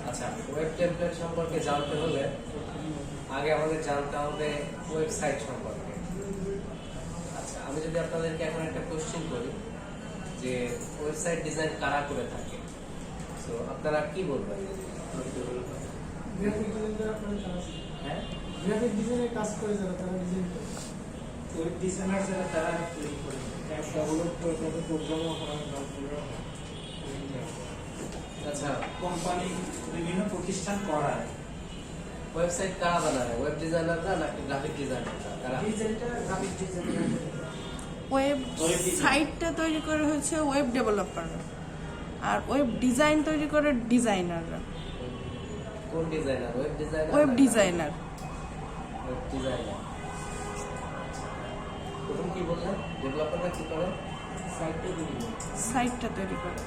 আচ্ছা, web template সম্পর্কে জানতে হলে আগে আমাদের জানতে হবে ওয়েবসাইট সম্পর্কে। আচ্ছা, আমি যদি আপনাদেরকে এখন একটা কোশ্চেন করি যে ওয়েবসাইট ডিজাইন কারা করে থাকে, তো আপনারা কি বলবেন? গ্রাফিক ডিজাইনার আপনারা কাজ আছে। হ্যাঁ, গ্রাফিক ডিজাইনের কাজ করে যারা তারা ডিজাইন করে। ওয়েব ডিজাইনার যারা তারা তৈরি করে অ্যাপ ডেভেলপ করে তাদের প্রোগ্রামও করা আচ্ছা, কোম্পানি বিভিন্ন প্রতিষ্ঠান করায়। ওয়েবসাইট কারা বানায়, ওয়েব ডিজাইনাররা নাকি গ্রাফিক ডিজাইনাররা? কারা? ডিজাইনটা গ্রাফিক ডিজাইনার ওয়েব সাইটটা তৈরি করে হচ্ছে ওয়েব ডেভেলপার, আর ওয়েব ডিজাইন তৈরি করে ডিজাইনাররা। কোন designer? Web designer? Web designer. Web designer. প্রথম কি বললেন? ডেভেলপাররা কি করে? সাইটটা তৈরি করে। সাইটটা তৈরি করে,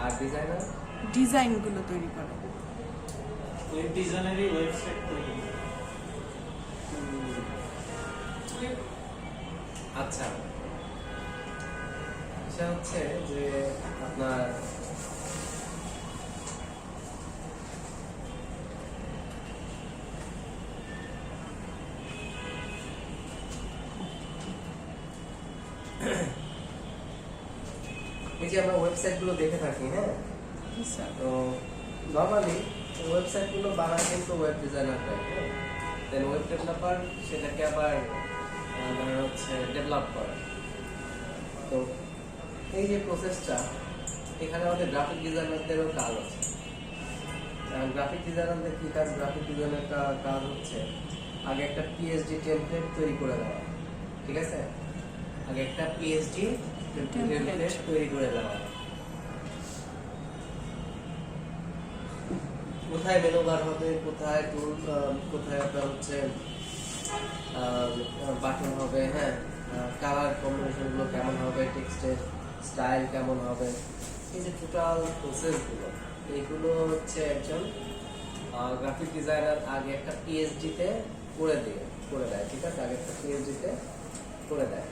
আর ডিজাইনার? ডিজাইনগুলো তৈরি করে। ওয়েব ডিজাইনারই ওয়েবসাইট তৈরি করে। আচ্ছা, সেটা হচ্ছে যে আপনার এই যে আমরা ওয়েবসাইট গুলো দেখে থাকি, হ্যাঁ, তো নর্মালি ওয়েবসাইট গুলো বানায় কিন্তু ওয়েব ডিজাইনাররা, দেন ওয়েব ডেভেলপার সেটাকে আবার ধরেন হচ্ছে ডেভেলপ করে। তো এই যে প্রসেসটা, এখানে আমাদের গ্রাফিক ডিজাইনারদেরও কাজ আছে। গ্রাফিক ডিজাইনারদের কি কাজ? গ্রাফিক ডিজাইনের কাজ হচ্ছে আগে একটা পিএইচডি টেমপ্লেট তৈরি করে দেওয়া, ঠিক আছে? আগে একটা পিএইচডি টেমপ্লেট তৈরি করে দেওয়া, কোথায় মেনু বার হবে, কোথায় টুল, কোথায় আপনার হচ্ছে বাটন হবে, হ্যাঁ, কালার কম্বিনেশনগুলো কেমন হবে, টেক্সটের স্টাইল কেমন হবে, এই যে টোটাল প্রসেসগুলো, এইগুলো হচ্ছে একজন গ্রাফিক ডিজাইনার আগে একটা পিএইচডিতে করে দেয়, ঠিক আছে? আগে একটা পিএইচডিতে করে দেয়।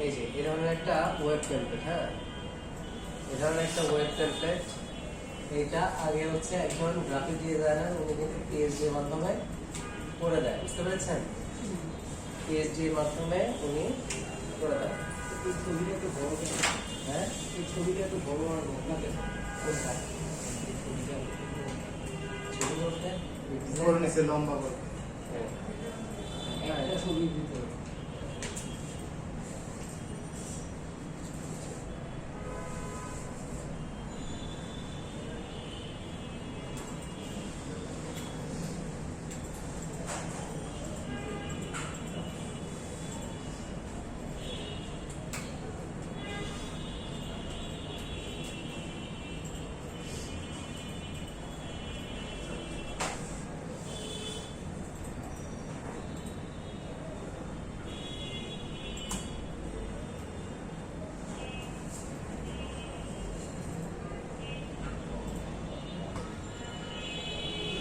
এই যে এই ধরনের একটা ওয়েব টেমপ্লেট, হ্যাঁ, এই ধরনের একটা ওয়েব টেমপ্লেট, এইটা আগে হচ্ছে একজন গ্রাফিক ডিজাইনার উনি কিন্তু পিএইচডি এর মাধ্যমে করে দেয়, বুঝতে পেরেছেন? পিএইচডি এর মাধ্যমে উনি করে দেয়। এই ছবিটা একটু বড় কেন? হ্যাঁ, এই ছবিটা একটু বড় আর মোটা কেন? কোনটা? ছবি বলতে করে নিচে লম্বা করে। একটা ছবি দিতে হবে।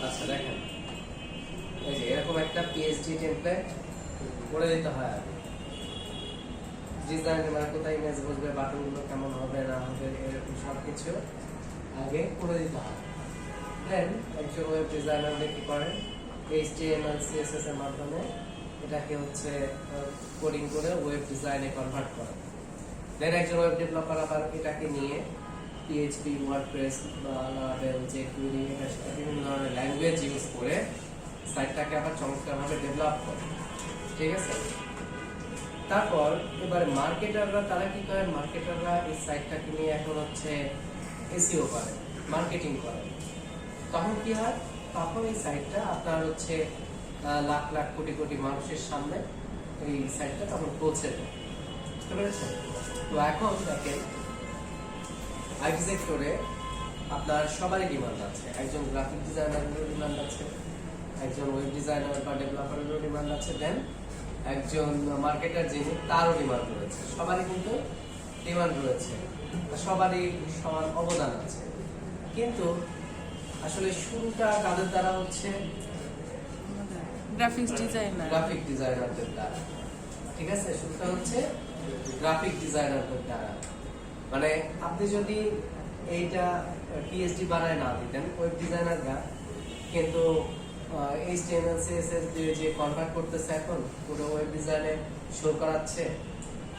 আচ্ছা, দেখেন এই যে এরকম একটা পিএইচডি টেমপ্লেট করে দিতে হয় আগে। ডিজাইন মানে কোথায় ইমেজ বসবে, বাটনগুলো কেমন হবে না হবে, এরকম সব কিছু আগে করে দিতে হয়। দেন একজন ওয়েব ডিজাইনার কি করেন, HTML CSS এর মাধ্যমে এটাকে হচ্ছে কোডিং করে ওয়েব ডিজাইনে কনভার্ট করে। দেন একজন ওয়েব ডেভেলপার আবার এটাকে নিয়ে PHP, WordPress বা Laravel, jQuery এটা সেটা বিভিন্ন ধরনের ল্যাঙ্গুয়েজ ইউজ করে সাইটটাকে আবার চমৎকারভাবে ডেভেলপ করে। ঠিক আছে, তারপর এবারে মার্কেটাররা তারা কি করে, মার্কেটাররা এই সাইটটাকে নিয়ে এখন হচ্ছে এসইও করে, মার্কেটিং করে। তখন কি হয়, তখন এই সাইটটা আপনার হচ্ছে লাখ লাখ কোটি কোটি মানুষের সামনে এই সাইটটা তখন পৌঁছে দেয়। বুঝতে পেরেছেন? তো এখন দেখেন আইটি সেক্টরে আপনার সবারই ডিমান্ড আছে। একজন গ্রাফিক ডিজাইনারেরও ডিমান্ড আছে, একজন ওয়েব ডিজাইনার বা ডেভেলপারেরও ডিমান্ড আছে, দেন একজন মার্কেটার যিনি তারও ডিমান্ড রয়েছে। সবারই কিন্তু ডিমান্ড রয়েছে, সবারই সমান অবদান আছে। কিন্তু আসলে শুরুটা কাদের দ্বারা হচ্ছে? Graphics designer. গ্রাফিক ডিজাইনারদের দ্বারা। ঠিক আছে, শুরুটা হচ্ছে গ্রাফিক ডিজাইনারদের দ্বারা। মানে আপনি যদি এইটা পিএইচডি বানায় না দিতেন ওয়েব ডিজাইনাররা, কিন্তু HTML CSS দিয়ে যে কনভার্ট করতেছে এখন পুরো ওয়েব ডিজাইনে শো করাচ্ছে,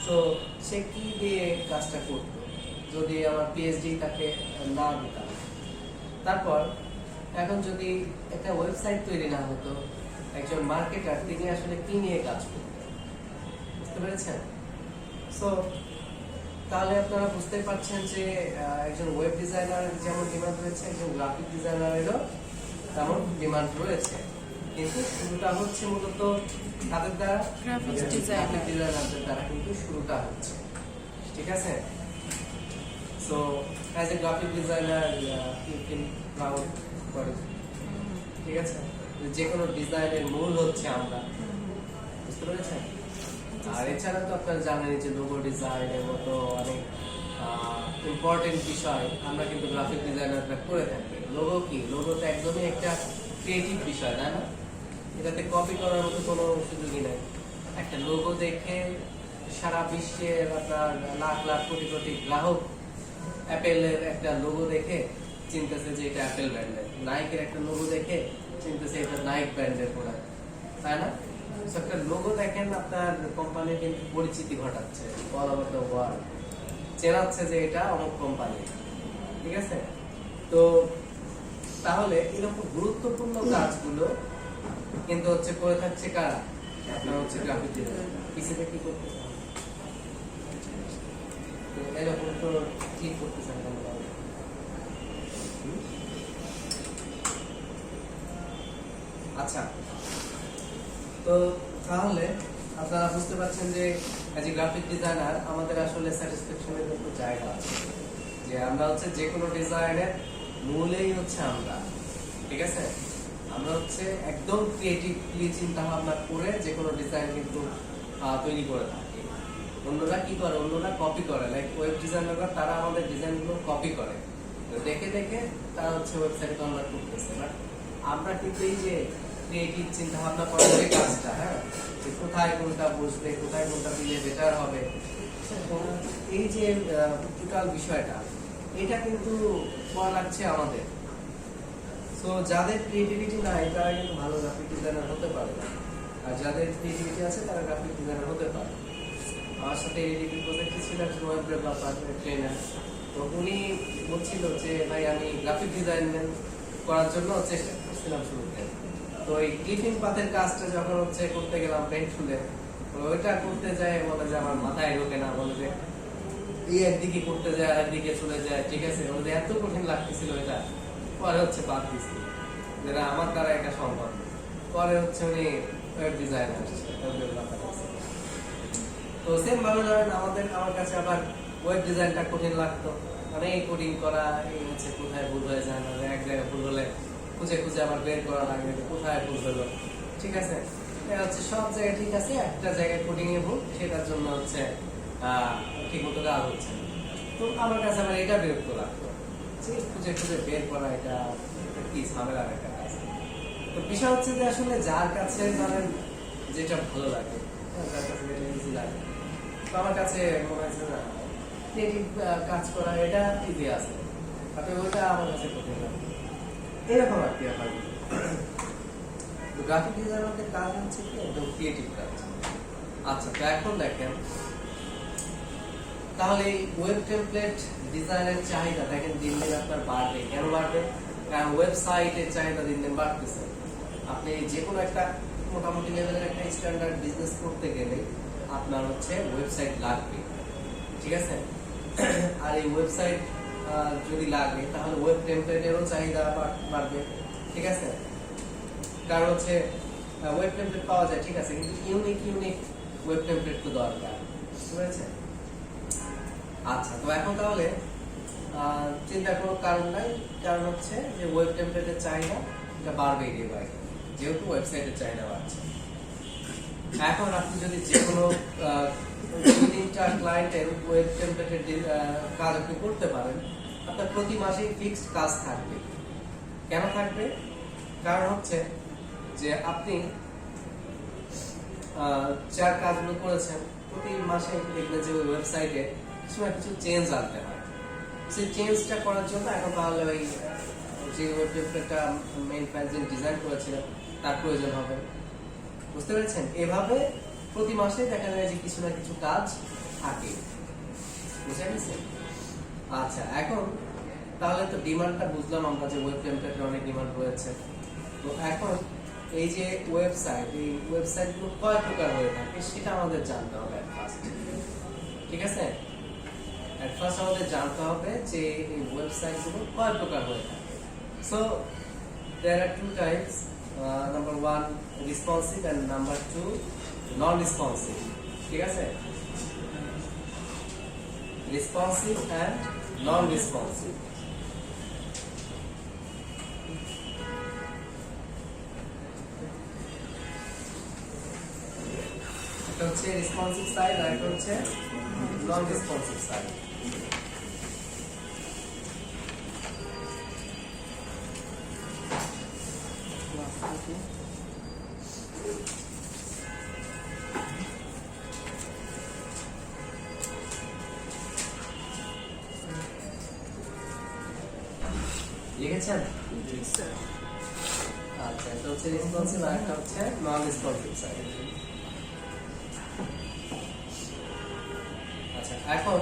সো সে কি দিয়ে কাজটা করতো যদি আমার পিএইচডি তাকে না দিতাম? তারপর এখন যদি একটা ওয়েবসাইট তৈরি না হতো, একজন মার্কেটার তিনি আসলে কি নিয়ে কাজ করতেন? বুঝতে পেরেছেন? সো তাহলে আপনারা বুঝতে পারছেন যে একজন ওয়েব ডিজাইনার যেমন ডিমান্ড রয়েছে, একজন গ্রাফিক ডিজাইনারেরও তেমন ডিমান্ড রয়েছে। কিন্তু শুরুটা হচ্ছে মূলত তাদের দ্বারা, গ্রাফিক্স গ্রাফিক ডিজাইনারদের দ্বারা কিন্তু শুরুটা হচ্ছে। ঠিক আছে, so as a graphic designer you can proud for it. ঠিক আছে, যে কোনো ডিজাইনের মূল হচ্ছে আমরা। বুঝতে পেরেছেন? আর এছাড়া তো আপনারা জানেন যে লোগো ডিজাইনের মতো অনেক ইম্পর্টেন্ট বিষয় আমরা কিন্তু গ্রাফিক ডিজাইনাররা করে থাকি। লোগো কি? লোগো তো একদমই একটা ক্রিয়েটিভ বিষয়, তাই না? এটাতে কপি করার মতো কোনো সুযোগই নাই। একটা লোগো দেখে সারা বিশ্বের আপনার লাখ লাখ কোটি কোটি গ্রাহক অ্যাপেলের একটা লোগো দেখে চিনতেছে যে এটা অ্যাপেল ব্র্যান্ডের, নাইকের একটা লোগো দেখে চিনতেছে এটা নাইক ব্র্যান্ডের প্রোডাক্ট, তাই না? একটা লোগো দেখেন আপনার কোম্পানি কিন্তু পরিচিতি ঘটাচ্ছে, অল ওভার দ্য ওয়ার্ল্ড চেনাচ্ছে যে এটা অমুক কোম্পানি। ঠিক আছে, তো তাহলে এরকম গুরুত্বপূর্ণ কাজগুলো কিন্তু হচ্ছে করে থাকছে কারা? আপনার হচ্ছে গ্রাফিক ডিজাইনার। পিসিতে কি করতে চান? এরকম তো ঠিক করতে চান না। আচ্ছা, তো তাহলে আপনারা বুঝতে পারছেন যে এজ এ গ্রাফিক ডিজাইনার আমাদের আসলে স্যাটিসফ্যাকশনের একটু জায়গা আছে, যে আমরা হচ্ছে যে কোনো ডিজাইনের মূলেই হচ্ছে আমরা। ঠিক আছে, আমরা হচ্ছে একদম ক্রিয়েটিভলি চিন্তা ভাবনা করে যে কোনো ডিজাইন কিন্তু তৈরি করে থাকি। অন্যরা কি করে? অন্যরা কপি করে, লাইক ওয়েব ডিজাইনাররা তারা আমাদের ডিজাইনগুলো কপি করে, দেখে দেখে তারা হচ্ছে ওয়েবসাইটে কনভার্ট করতেছে। বাট আমরা কিন্তু এই যে ক্রিয়েটিভ চিন্তা ভাবনা করার যে কাজটা, হ্যাঁ, যে কোথায় কোনটা বসবে, কোথায় কোনটা দিলে বেটার হবে, এই যে টোটাল বিষয়টা, এটা কিন্তু করা লাগছে আমাদের। সো যাদের ক্রিয়েটিভিটি নাই তারা কিন্তু ভালো গ্রাফিক ডিজাইনার হতে পারে না, আর যাদের ক্রিয়েটিভিটি আছে তারা গ্রাফিক ডিজাইনার হতে পারে। আমার সাথে এডিটিং প্রজেক্টে ছিল একজন ওয়েব ডেভেলপার ট্রেনার, তো উনি বলছিল যে ভাই আমি গ্রাফিক ডিজাইন করার জন্য চেষ্টা করছিলাম শুরুতে। তো এই ক্লিপিং পাথের কাজটা যখন হচ্ছে করতে গেলাম পেন্ট খুলে, ওইটা করতে যায় বলে যে আমার মাথায় ঢোকে না, বলে যে এই একদিকে করতে যায় আর একদিকে চলে যায়। ঠিক আছে, বলে যে এত কঠিন লাগতেছিল এটা, পরে হচ্ছে বাদ দিচ্ছি যেটা আমার দ্বারা এটা সম্ভব। পরে হচ্ছে উনি ওয়েব ডিজাইনার আসছে, তো সেম ভাবে ধরেন আমার কাছে আবার ওয়েব ডিজাইনটা কঠিন লাগতো, মানে এই কোডিং করা, এই হচ্ছে কোথায় ভুল হয়ে যায় না, এক জায়গায় ভুল হলে খুঁজে খুঁজে আবার বের করা লাগে কোথায় ভুল হলো। ঠিক আছে, এটা হচ্ছে সব জায়গায় ঠিক আছে, একটা জায়গায় কোডিং এ ভুল, সেটার জন্য হচ্ছে ঠিক মতো কাজ হচ্ছে। তো আমার কাছে আবার এটা বিরক্ত লাগতো, খুঁজে খুঁজে বের করা, এটা কি ঝামেলার একটা কাজ। তো বিষয় হচ্ছে যে আসলে যার কাছে ধরেন যেটা ভালো লাগে, যার কাছে যেটা ইজি লাগে, তো আমার কাছে মনে হয়েছে না ক্রিয়েটিভ কাজ করা এটা ইজি আছে, আপনি ওইটা আমার কাছে কঠিন লাগে, এরকম আর কি। আমার গ্রাফিক ডিজাইনারদের কাজ হচ্ছে কি একদম ক্রিয়েটিভ কাজ। আচ্ছা, তো এখন দেখেন তাহলে এই ওয়েব টেমপ্লেট ডিজাইনের চাহিদা দেখেন দিন দিন আপনার বাড়বে। কেন বাড়বে? কারণ ওয়েবসাইটের চাহিদা দিন দিন বাড়তেছে। আপনি যে কোনো একটা মোটামুটি লেভেলের একটা স্ট্যান্ডার্ড বিজনেস করতে গেলে আপনার হচ্ছে ওয়েবসাইট লাগবে, ঠিক আছে? আর এই ওয়েবসাইট যদি লাগে তাহলে ওয়েব টেমপ্লেটেরও চাহিদা বাড়বে, ঠিক আছে? কারণ হচ্ছে ওয়েব টেমপ্লেট পাওয়া যায়, ঠিক আছে, কিন্তু ইউনিক ওয়েব টেমপ্লেট তো দরকার, ঠিক আছে? আচ্ছা, তো এখন তাহলে চিন্তার কোনো কারণ নাই, কারণ হচ্ছে যে ওয়েব টেমপ্লেটের চাহিদা এটা বাড়বে গিয়ে ভাই, যেহেতু ওয়েবসাইটের চাহিদা বাড়ছে। এখন আপনি যদি যে কোনো 3-4 ক্লায়েন্টের ওয়েব টেমপ্লেটের কাজ আপনি করতে পারেন, আপনার প্রতি মাসেই ফিক্সড কাজ থাকবে। কেন থাকবে? কারণ হচ্ছে যে আপনি যার কাজগুলো করেছেন প্রতি মাসে দেখবেন যে ওই ওয়েবসাইটে কিছু না কিছু চেঞ্জ আনতে হয়। সেই চেঞ্জটা করার জন্য এখন তাহলে ওই যে ওয়েব টেমপ্লেটটা মেইন ফ্যান্সিং ডিজাইন করেছিলেন তার প্রয়োজন হবে, বুঝতে পেরেছেন? এভাবে প্রতি মাসে দেখা যায় যে কিছু না কিছু কাজ থাকে, বুঝে গেছেন? আচ্ছা, এখন তাহলে তো ডিমান্ডটা বুঝলাম আমরা যে ওয়েব টেমপ্লেটের অনেক ডিমান্ড রয়েছে। তো এখন এই যে ওয়েবসাইট, এই ওয়েবসাইটগুলো কয় প্রকার হয়ে থাকে সেটা আমাদের জানতে হবে এট ফার্স্ট, ঠিক আছে? এট ফার্স্ট আমাদের জানতে হবে যে এই ওয়েবসাইটগুলো কয় প্রকার হয়ে থাকে। So there are two types, number 1 responsive and number 2 non responsive, ঠিক আছে? Responsive and non responsive। এটা হচ্ছে রেসপন্সিভ সাইড আর এটা হচ্ছে নন রেসপন্সিভ সাইড। লিখেছেন? আচ্ছা, এটা হচ্ছে রেসপন্সিভ আর এটা হচ্ছে নন রেসপন্সিভ সাইড। আচ্ছা, এখন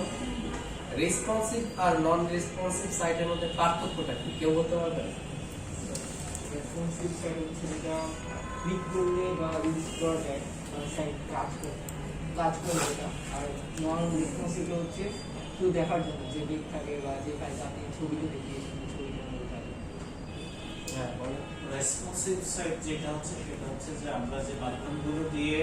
রেসপন্সিভ আর নন রেসপন্সিভ সাইটের মধ্যে পার্থক্যটা কি কেউ বলতে পারবে? রেসপন্সিভ সাইট হচ্ছে যেটা ক্লিক করলে বা ইউজ করা যায় সাইট কাজ করবে এটা, আর নন রেসপন্সিভ হচ্ছে শুধু দেখার জন্য, যে দিক থাকে বা যে কাজ আপনি ছবিতে দেখিয়েছেন ছবিটার মধ্যে থাকে। হ্যাঁ, বলো। রেসপন্সিভ সাইট যেটা হচ্ছে সেটা হচ্ছে যে আমরা যে মাধ্যমগুলো দিয়ে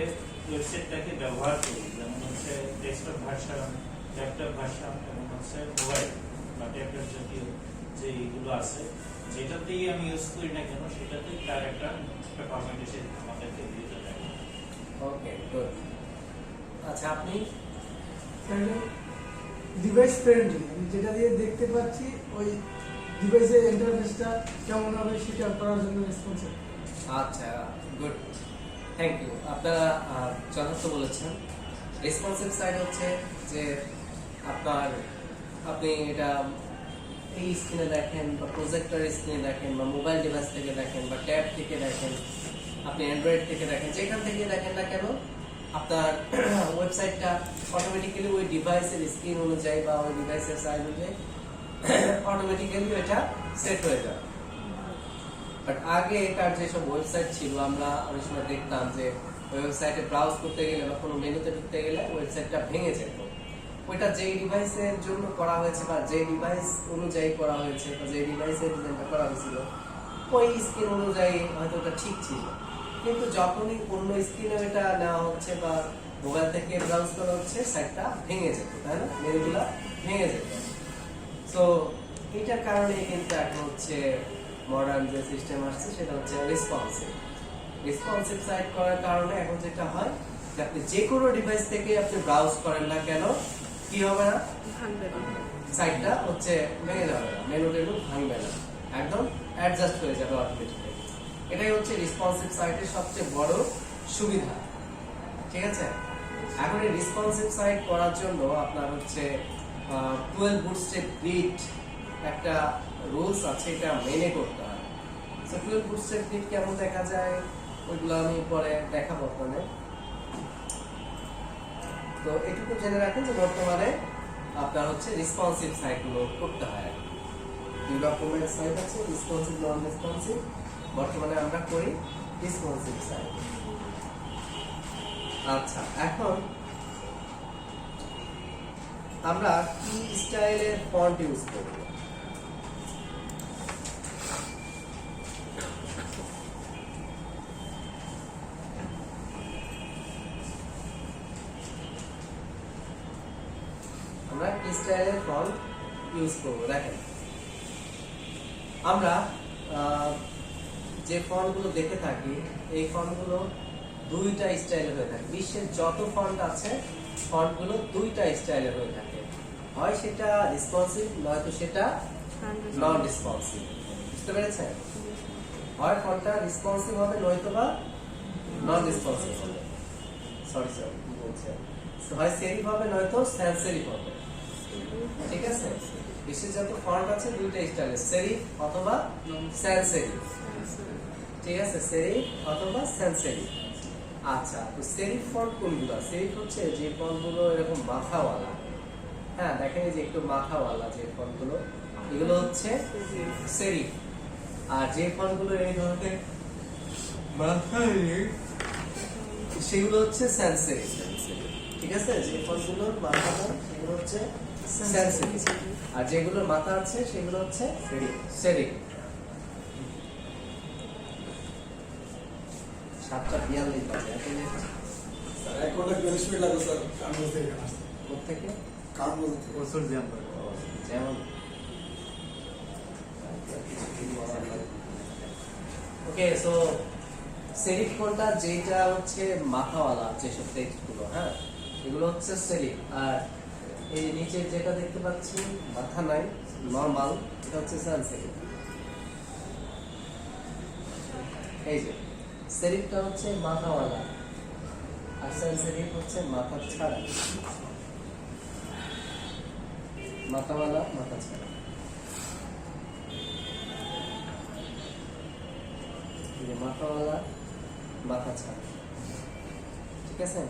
ওয়েবসাইটটাকে ব্যবহার করি, যেমন হচ্ছে ডেস্কটপ ভার্সন, ল্যাপটপ ভার্সন এবং হচ্ছে মোবাইল বা ট্যাবলেট জাতীয় যে এইগুলো আছে, যেটাতেই আমি ইউজ করি না কেন সেটাতেই তার একটা পারফরমেন্স আমাদেরকে দিয়ে দেয়। ওকে, গুড। আচ্ছা, আপনি ডিভাইস ফ্রেন্ডলি, আমি যেটা দিয়ে দেখতে পাচ্ছি ওই ডিভাইসের ইন্টারফেসটা কেমন হবে সেটা করার জন্য রেসপন্সিভ। আচ্ছা, গুড, থ্যাংক ইউ। আপনারা যথার্থ বলেছেন। রেসপন্সিভ সাইড হচ্ছে যে আপনি এটা এই স্ক্রিনে দেখেন বা প্রজেক্টর স্ক্রিনে দেখেন বা মোবাইল ডিভাইস থেকে দেখেন বা ট্যাব থেকে দেখেন, আপনি অ্যান্ড্রয়েড থেকে দেখেন, যেখান থেকে দেখেন না কেন আপনার ওয়েবসাইটটা অটোমেটিক্যালি ওই ডিভাইসের স্ক্রিন অনুযায়ী বা ওই ডিভাইসের সাইজ অনুযায়ী অটোমেটিক্যালি এটা সেট হয়ে যাবে। বাট আগে এটার যেসব ওয়েবসাইট ছিল আমরা অনেক সময় দেখতাম যে ওয়েবসাইটে ব্রাউজ করতে গেলে বা কোনো মেনুতে ঢুকতে গেলে ওয়েবসাইটটা ভেঙে যেত। ওইটা যেই ডিভাইসের জন্য করা হয়েছে বা যে ডিভাইস অনুযায়ী করা হয়েছে বা যে ডিভাইসের ডিজাইনটা করা হয়েছিল ওই স্ক্রিন অনুযায়ী হয়তো ওটা ঠিক ছিল, কিন্তু যখনই অন্য স্ক্রিনে এটা নেওয়া হচ্ছে বা মোবাইল থেকে ব্রাউজ করা হচ্ছে সাইটটা ভেঙে যেত, তাই না? মেনুগুলা ভেঙে যেত। সো এটার কারণে কিন্তু এখন হচ্ছে মডার্ন যে সিস্টেম আসছে সেটা হচ্ছে রেসপন্সিভ সাইট করার কারণে এখন যেটা হয় যে আপনি যে কোনো ডিভাইস থেকে আপনি ব্রাউজ করেন না কেন কি হবে না, সাইটটা হচ্ছে ভেঙে যাবে না, মেনু টেনু ভাঙবে না, একদম অ্যাডজাস্ট হয়ে যাবে অটোমেটিক্যালি। এটাই হচ্ছে রেসপন্সিভ সাইটের সবচেয়ে বড় সুবিধা, ঠিক আছে? এখন এই রেসপন্সিভ সাইট করার জন্য আপনার হচ্ছে 12 বুটস্ট্র্যাপ গ্রিড একটা রুলস আছে, এটা মেনে করতে হয়। সো 12 বুটস্ট্র্যাপ গ্রিড কেমন দেখা যায়? ওইগুলো আমি পরে দেখাবো আপনাদের। তো এটুকু জেনে রাখুন যে বর্তমানে আপনার হচ্ছে রেসপন্সিভ সাইটগুলো করতে হয়। দুই রকমের সাইট আছে, রেসপন্সিভ, নন রেসপন্সিভ। বর্তমানে আমরা করি রেসপন্সিভ সাইট। আচ্ছা, এখন আমরা কি স্টাইলের ফন্ট ইউজ করব? আমরা কি স্টাইলের ফন্ট ইউজ করব? দেখেন, আমরা যে ফন্টগুলো দেখে থাকি এই ফন্টগুলো দুইটা স্টাইলের হয়ে থাকে। বিশ্বের যত ফন্ট আছে ফন্টগুলো দুইটা স্টাইলের হয়ে থাকে, হয় সেটা রেসপন্সিভ নয়তো সেটা নন রেসপন্সিভ। বুঝতে পেরেছেন? হয় ফন্টটা রেসপন্সিভ হবে নয়তো বা নন রেসপন্সিভ হবে। সরি স্যার, কি বলছেন? হয় সেরিফ হবে নয়তো স্যান্স সেরিফ হবে। ঠিক আছে? বিশ্বের যত ফন্ট আছে দুইটা স্টাইলের, সেরিফ অথবা স্যান্স সেরিফ। ঠিক আছে, সেরিফ অথবা স্যান্স সেরিফ। আচ্ছা, তো সেরিফ ফন্ট কোনগুলো? সেরিফ হচ্ছে যে ফন্টগুলো এরকম মাথাওয়ালা। হ্যাঁ, দেখেন এই যে একটু মাথাওয়ালা যে ফন্টগুলো, এগুলো হচ্ছে সেরিফ। আর যে ফন্টগুলো এই ধরনের মাথা নেই সেগুলো হচ্ছে স্যান্স সেরিফ। ঠিক আছে, যে ফন্টগুলোর মাথা নেই সেগুলো হচ্ছে স্যান্স সেরিফ, আর যেগুলোর মাথা আছে সেগুলো হচ্ছে সেরিফ। 7:42 বাজে। স্যার 1 ঘন্টা 40 মিনিট লাগবে স্যার কানপুর থেকে এখানে আসতে। কোত্থেকে? কানপুর থেকে। প্রচুর জ্যাম করে। যেমন ওকে, সো সেরিফ কোনটা? যেটা হচ্ছে মাথাওয়ালা যেসব টেক্সটগুলো, হ্যাঁ, এগুলো হচ্ছে সেরিফ। আর এই নিচে যেটা দেখতে পাচ্ছি মাথা নাই, নরমাল, এটা হচ্ছে সান সেরিফ। এই যে সেরিফটা হচ্ছে মাথাওয়ালা আর সান সেরিফ হচ্ছে মাথা ছাড়া। মাথাওয়ালা, মাথা ছাড়া। মাথাওয়ালা, মাথা ছাড়া। ঠিক আছে?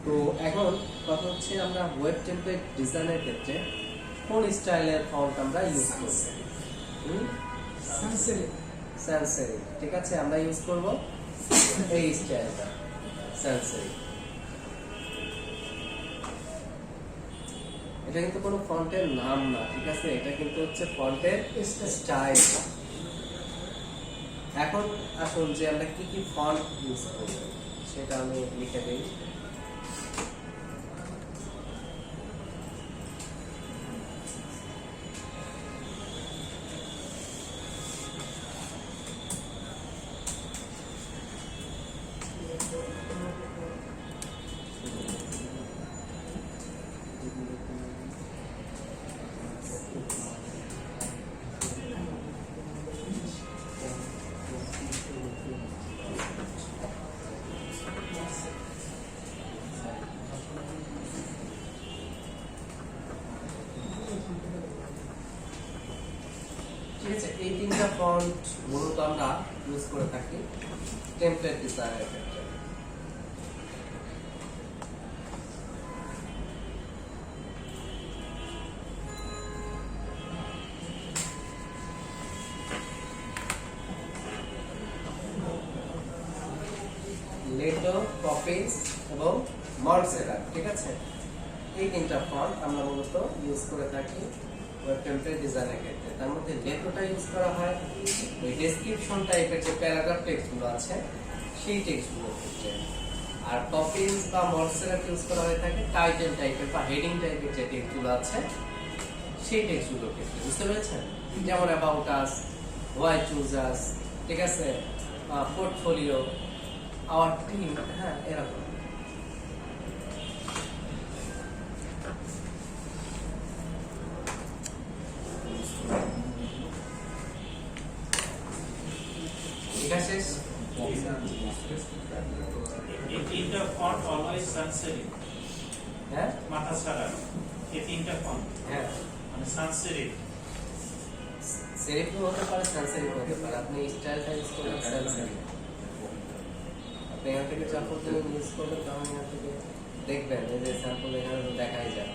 তো এখন কথা হচ্ছে আমরা ওয়েব টেমপ্লেট ডিজাইনের ক্ষেত্রে কোন স্টাইলের ফন্ট আমরা ইউজ করব? সান সেরিফ। সান সেরিফ। ঠিক আছে, আমরা ইউজ করব এই স্টাইলটা, সান সেরিফ। এটা কিন্তু কোনো ফন্টের নাম না, ঠিক আছে? এটা কিন্তু হচ্ছে ফন্টের স্টাইল। এখন আসুন যে আমরা কি কি ফন্ট ইউজ করব সেটা আমি লিখে দিই। ঠিক আছে, এই তিনটা ফন্ট মূলত আমরা ইউজ করে থাকি টেমপ্লেট ডিজাইনের ক্ষেত্রে। লেটো, পপিন্স এবং মন্টসেরাট। ঠিক আছে, এই তিনটা ফন্ট আমরা মূলত ইউজ করে থাকি ওয়েব টেমপ্লেট ডিজাইনের ক্ষেত্রে। তার মধ্যে লেটোটা ইউজ করা হয় ওই ডেসক্রিপশন টাইপের যে প্যারাগ্রাফ টেক্সটগুলো আছে সেই টেক্সটগুলোর ক্ষেত্রে, আর পপিন্স বা মন্টসেরাট ইউজ করা হয়ে থাকে টাইটেল টাইপের বা হেডিং টাইপের যে টেক্সটগুলো আছে সেই টেক্সটগুলোর ক্ষেত্রে। বুঝতে পেরেছেন? যেমন অ্যাবাউট আস, হোয়াই চুজ আস, ঠিক আছে, পোর্টফোলিও, আওয়ার টিম, হ্যাঁ, এরকম। শেষ। এই তিনটা ফন্ট অলওয়েজ সান সেরিফ। হ্যাঁ, মাথা ছাড়া এই তিনটা ফন্ট, হ্যাঁ, মানে সান সেরিফ। সেরিফও হতে পারে, সান সেরিফ হতে পারে। আপনি স্টাইলটা ইউজ করবেন সান সেরিফ। আপনি এখান থেকে যখন ইউজ করবেন তখন এখান থেকে দেখবেন এই যে স্যাম্পল এখানে তো দেখাই যায়।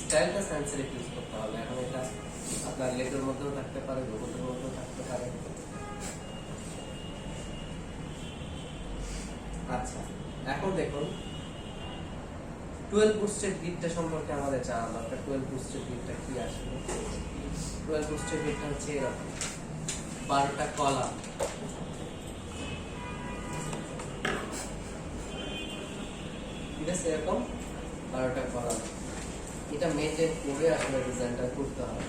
স্টাইলটা সেন্সিটিভ ইউজ করতে হবে। এখন এটা আপনার লেটের মধ্যেও থাকতে পারে, গোবরের মধ্যেও থাকতে পারে। আচ্ছা, এখন দেখুন 12 বুস্টেড গ্রিডটা সম্পর্কে আমাদের জানা দরকার। 12 বুস্টেড গ্রিডটা কি আসলে? 12 বুস্টেড গ্রিডটা হচ্ছে এরকম 12টা কলাম, ঠিক আছে? এরকম 12টা কলাম, এটা মেনটেন করে আসলে ডিজাইনটা করতে হবে।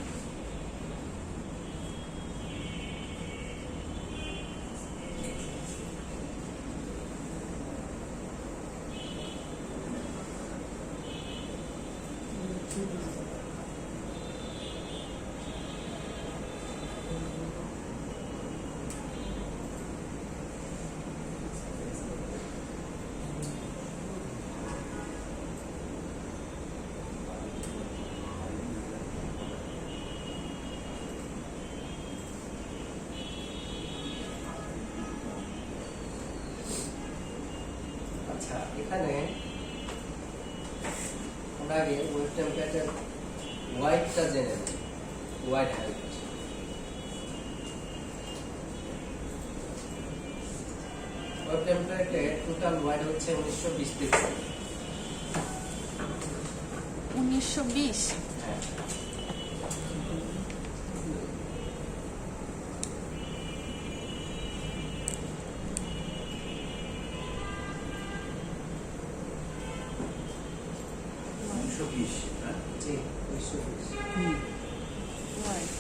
আচ্ছা, এখানে আমরা আগে ওয়েব টেমপ্লেটের ওয়াইডটা জেনে নিই। ওয়াইড হাইট ওয়েব টেমপ্লেটে টোটাল ওয়াইড হচ্ছে 1920 পিক্সেল। 1920। হ্যাঁ, জি 1920। রাইট।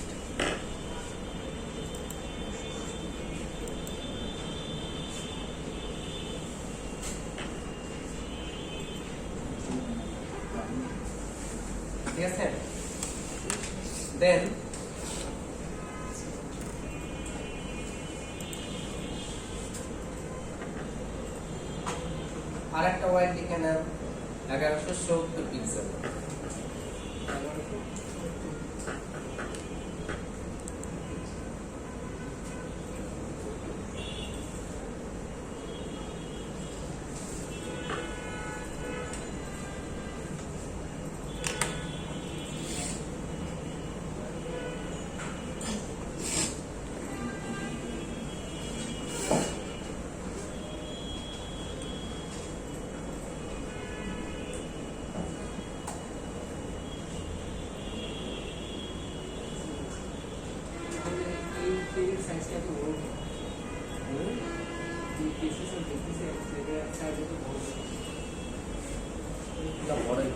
ঠিক আছে? দেন আর একটা ওয়াইড লিখে নেন 1170 পিক্সেল। এই পেজের সাইজটা তো বড়, যে পেজের সব দেখতেছে সেটা সাইজ তো বড়। এটা বড়ই।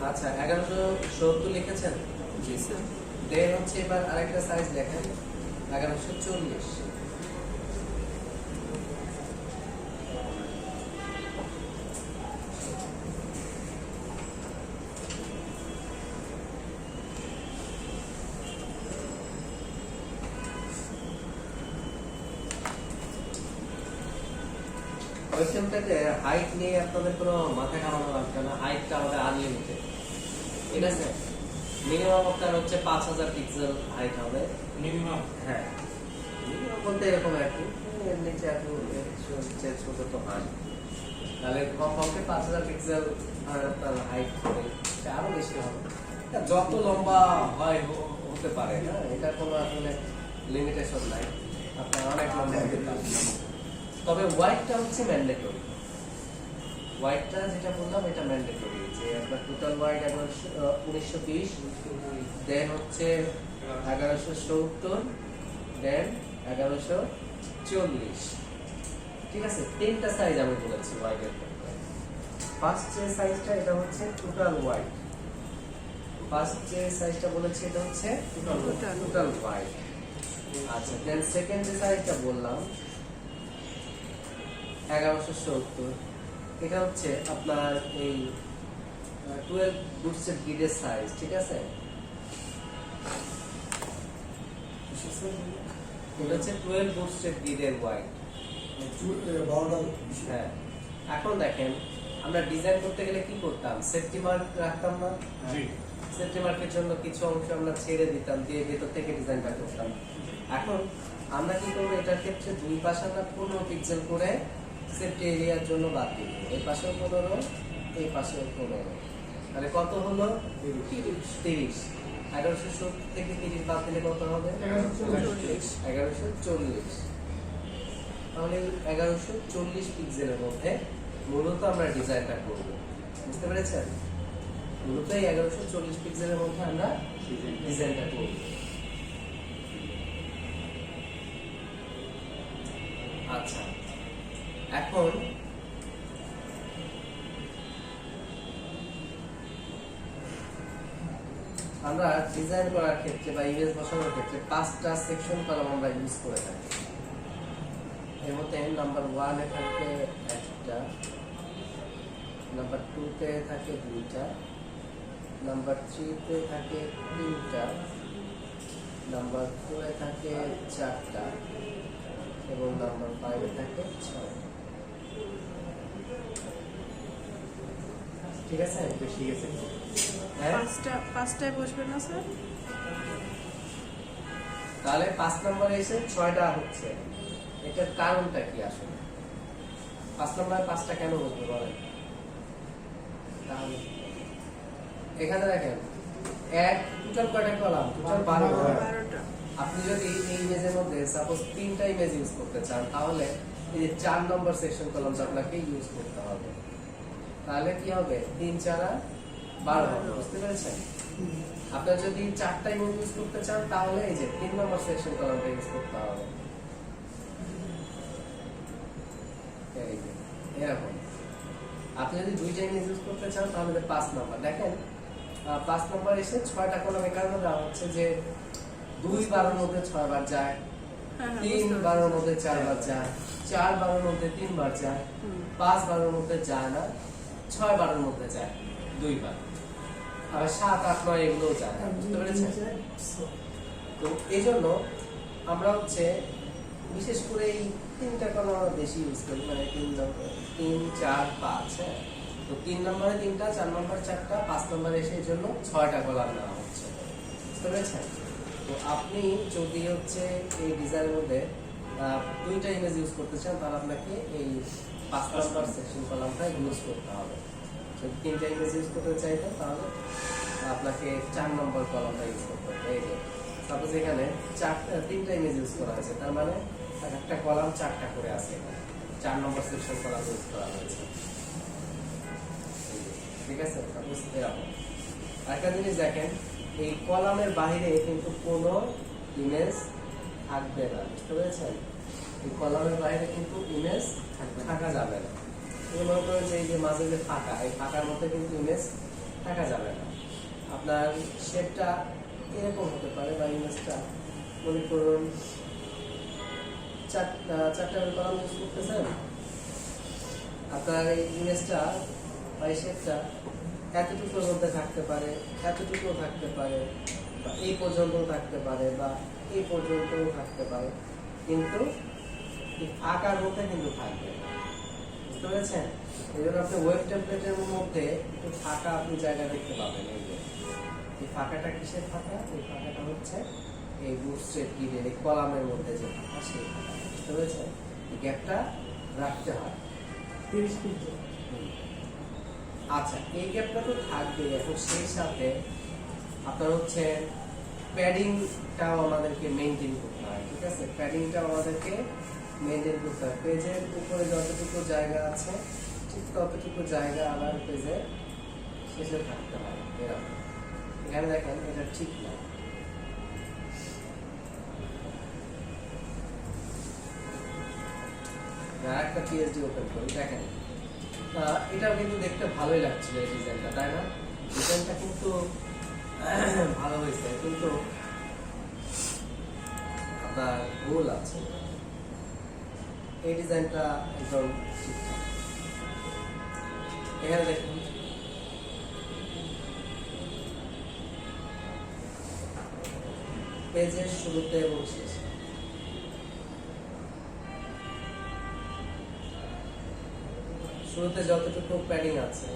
আচ্ছা, 1170 লিখেছেন? জি স্যার। দেন হচ্ছে এবার আরেকটা সাইজ লেখেন 1140। ওই টেমপ্লেটে হাইট নিয়ে আপনাদের কোনো মাথা ঘামানো লাগবে না। হাইটটা আমাদের আনলিমিটেড, ঠিক আছে? মিনিমাম আপনার হচ্ছে 5000 পিক্সেল হাইট হবে। মিনিমাম হ্যাঁ, মিনিমাম বলতে এরকম আর কি, এর নিচে একটু ছোট তো হয়, তাহলে কমপক্ষে 5000 পিক্সেল আপনার হাইট হবে, এটা আরো বেশি হবে। এটা যত লম্বা হয় হতে পারে, হ্যাঁ, এটা কোনো আসলে লিমিটেশন নাই, আপনার অনেক লম্বা হতে পারে। তবে ওয়াইডটা হচ্ছে ম্যান্ডেটরি। ওয়াইডটা যেটা বললাম এটা ম্যান্ডেটরি, যে আপনার টোটাল ওয়াইড 1920, দেন হচ্ছে 1170, দেন 1140। ঠিক আছে, তিনটা সাইজ আমি বলেছি ওয়াইডের। ফার্স্ট যে সাইজটা এটা হচ্ছে টোটাল ওয়াইড। ফার্স্ট যে সাইজটা বলেছি এটা হচ্ছে টোটাল ওয়াইড। আচ্ছা, দেন সেকেন্ড যে সাইজটা বললাম 1170, এটা হচ্ছে আপনার এই 12 বুস্টেড গ্রিডের সাইজ, ঠিক আছে? এটা হচ্ছে 12 বুস্টেড গ্রিডের ওয়াইড। হ্যাঁ, এখন দেখেন আমরা ডিজাইন করতে গেলে কি করতাম? সেফটি মার্ক রাখতাম না? জি। সেফটি মার্কের জন্য কিছু অংশ আমরা ছেড়ে দিতাম, দিয়ে ভেতর থেকে ডিজাইনটা করতাম। এখন আমরা কি করবো, এটার ক্ষেত্রে দুই পাশে আমরা 15 পিক্সেল করে সেফটি এরিয়ার জন্য বাদ দিব। এই পাশেও 15, এই পাশেও 15, তাহলে কত হলো? 30। 1170 থেকে 30 বাদ দিলে কত হবে? 1140। তাহলে 1140 পিক্সেলের মধ্যে মূলত আমরা ডিজাইনটা করব, বুঝতে পেরেছেন? মূলত এই 1140 পিক্সেলের মধ্যে আমরা ডিজাইনটা করব। আচ্ছা, এখন আমরা ডিজাইন করার ক্ষেত্রে বা ইমেজ বসানোর ক্ষেত্রে 5টা সেকশন কলাম আমরা ইউজ করে থাকি। এর মধ্যে নাম্বার 1 এ থাকে একটা, নাম্বার 2 তে থাকে 2টা, নাম্বার 3 তে থাকে 3টা, নাম্বার 4 এ থাকে 4টা এবং নাম্বার 5 এ থাকে 6টা। ঠিক আছে? ঠিক আছে। হ্যাঁ, পাঁচটায় বসবে না স্যার? তাহলে 5 নম্বরে এসে 6টা হচ্ছে, এটার কারণটা কি আসলে? 5 নম্বরে 5টা কেন বসবে বলেন? তাহলে এখানে দেখেন এক টোটাল কয়টা কলাম? টোটাল 12টা। আপনি যদি এই ইমেজের মধ্যে সাপোজ 3টা ইমেজ ইউজ করতে চান, তাহলে এই যে 4 নম্বর সেকশন কলামটা আপনাকে ইউজ করতে হবে। তাহলে কি হবে? 3 4 12 হবে, বুঝতে পেরেছেন? আপনার যদি 4টা ইমেজ ইউজ করতে চান, তাহলে এই যে 3 নম্বর সেকশন কলামটা ইউজ করতে হবে। এই যে এরকম। আপনি যদি 2টা ইমেজ ইউজ করতে চান, তাহলে 5 নম্বর। দেখেন 5 নম্বর এসে 6টা কলামে কারণে দেওয়া হচ্ছে যে 2 12 মধ্যে 6 বার যায়, 3 12 মধ্যে 4 বার যায়, 4 12 মধ্যে 3 বার যায়, 5 12 মধ্যে যায় না, 6 12 মধ্যে যায় 2 বার, আর 7 8 9 এগুলো যায়, বুঝতে পেরেছেন? তো এই জন্য আমরা হচ্ছে বিশেষ করে এই 3টা কলাম আমরা বেশি ইউজ করি, মানে 3 4 5। হ্যাঁ, তো 3 নম্বরে 3টা, 4 নম্বর 4টা, 5 নম্বরে এসে এই জন্য 6টা কলাম নেওয়া হচ্ছে, বুঝতে পেরেছেন? তো আপনি যদি হচ্ছে এই ডিজাইনের মধ্যে 2টা ইমেজ ইউজ করতে চান, তাহলে আপনাকে এই 5 নম্বর সেকশন কলামটা ইউজ করতে হবে। যদি 3টা ইমেজ ইউজ করতে চাইতেন, তাহলে আপনাকে 4 নম্বর কলামটা ইউজ করতে হবে। এই যে সাপোজ এখানে 3টা ইমেজ ইউজ করা হয়েছে, তার মানে একটা কলাম 4টা করে আছে, 4 নম্বর সেকশন কলাম ইউজ করা হয়েছে। ঠিক আছে? সাপোজ এরকম। আরেকটা জিনিস দেখেন, এই কলামের বাইরে কিন্তু কোনো ইমেজ থাকবে না, বুঝতে পেরেছেন? এই কলামের বাইরে কিন্তু ইমেজ থাকা যাবে না। মনে করেন যে এই যে মাঝে যে ফাঁকা, এই ফাঁকার মধ্যে কিন্তু ইমেজ থাকা যাবে না। আপনার শেপটা এরকম হতে পারে, বা ইমেজটা মনে করুন 4টা কলাম ইউজ করতেছেন, আপনার এই ইমেজটা বা এই শেপটা এতটুকুর মধ্যে থাকতে পারে, এতটুকুও থাকতে পারে, বা এই পর্যন্তও থাকতে পারে, বা এই পর্যন্তও থাকতে পারে, কিন্তু এই ফাঁকার মধ্যে কিন্তু থাকবে, বুঝতে পেরেছেন? এই জন্য আপনি ওয়েব টেমপ্লেটের মধ্যে একটু ফাঁকা আপনি জায়গা দেখতে পাবেন। এই যে এই ফাঁকাটা কিসের ফাঁকা? এই ফাঁকাটা হচ্ছে এই বুটস্ট্র্যাপ কিটের এই কলামের মধ্যে যে ফাঁকা, সেই ফাঁকা, বুঝতে পেরেছেন? এই গ্যাপটা রাখতে হয় 30 পিক্সেল। আচ্ছা, এই গ্যাপটা তো থাকবে। এখন সেই সাথে আপনার হচ্ছে প্যাডিংটাও আমাদেরকে মেইনটেইন করতে হয়, ঠিক আছে? প্যাডিংটাও আমাদেরকে মেইনটেইন করতে হয়। পেজের উপরে যতটুকু জায়গা আছে, ঠিক ততটুকু জায়গা আবার পেজের শেষে থাকতে হয়, এরকম। এখানে দেখেন এটা ঠিক না। আরেকটা পিএইচডি ওপেন করি, দেখেন এটাও কিন্তু দেখতে ভালোই লাগছিল এই ডিজাইনটা, তাই না? ডিজাইনটা কিন্তু ভালো হয়েছে, কিন্তু আপনার ভুল আছে। এই ডিজাইনটা একদম ঠিকঠাক। এখানে দেখুন পেজের শুরুতে এবং শেষে শুরুতে যতটুকু প্যাডিং আছে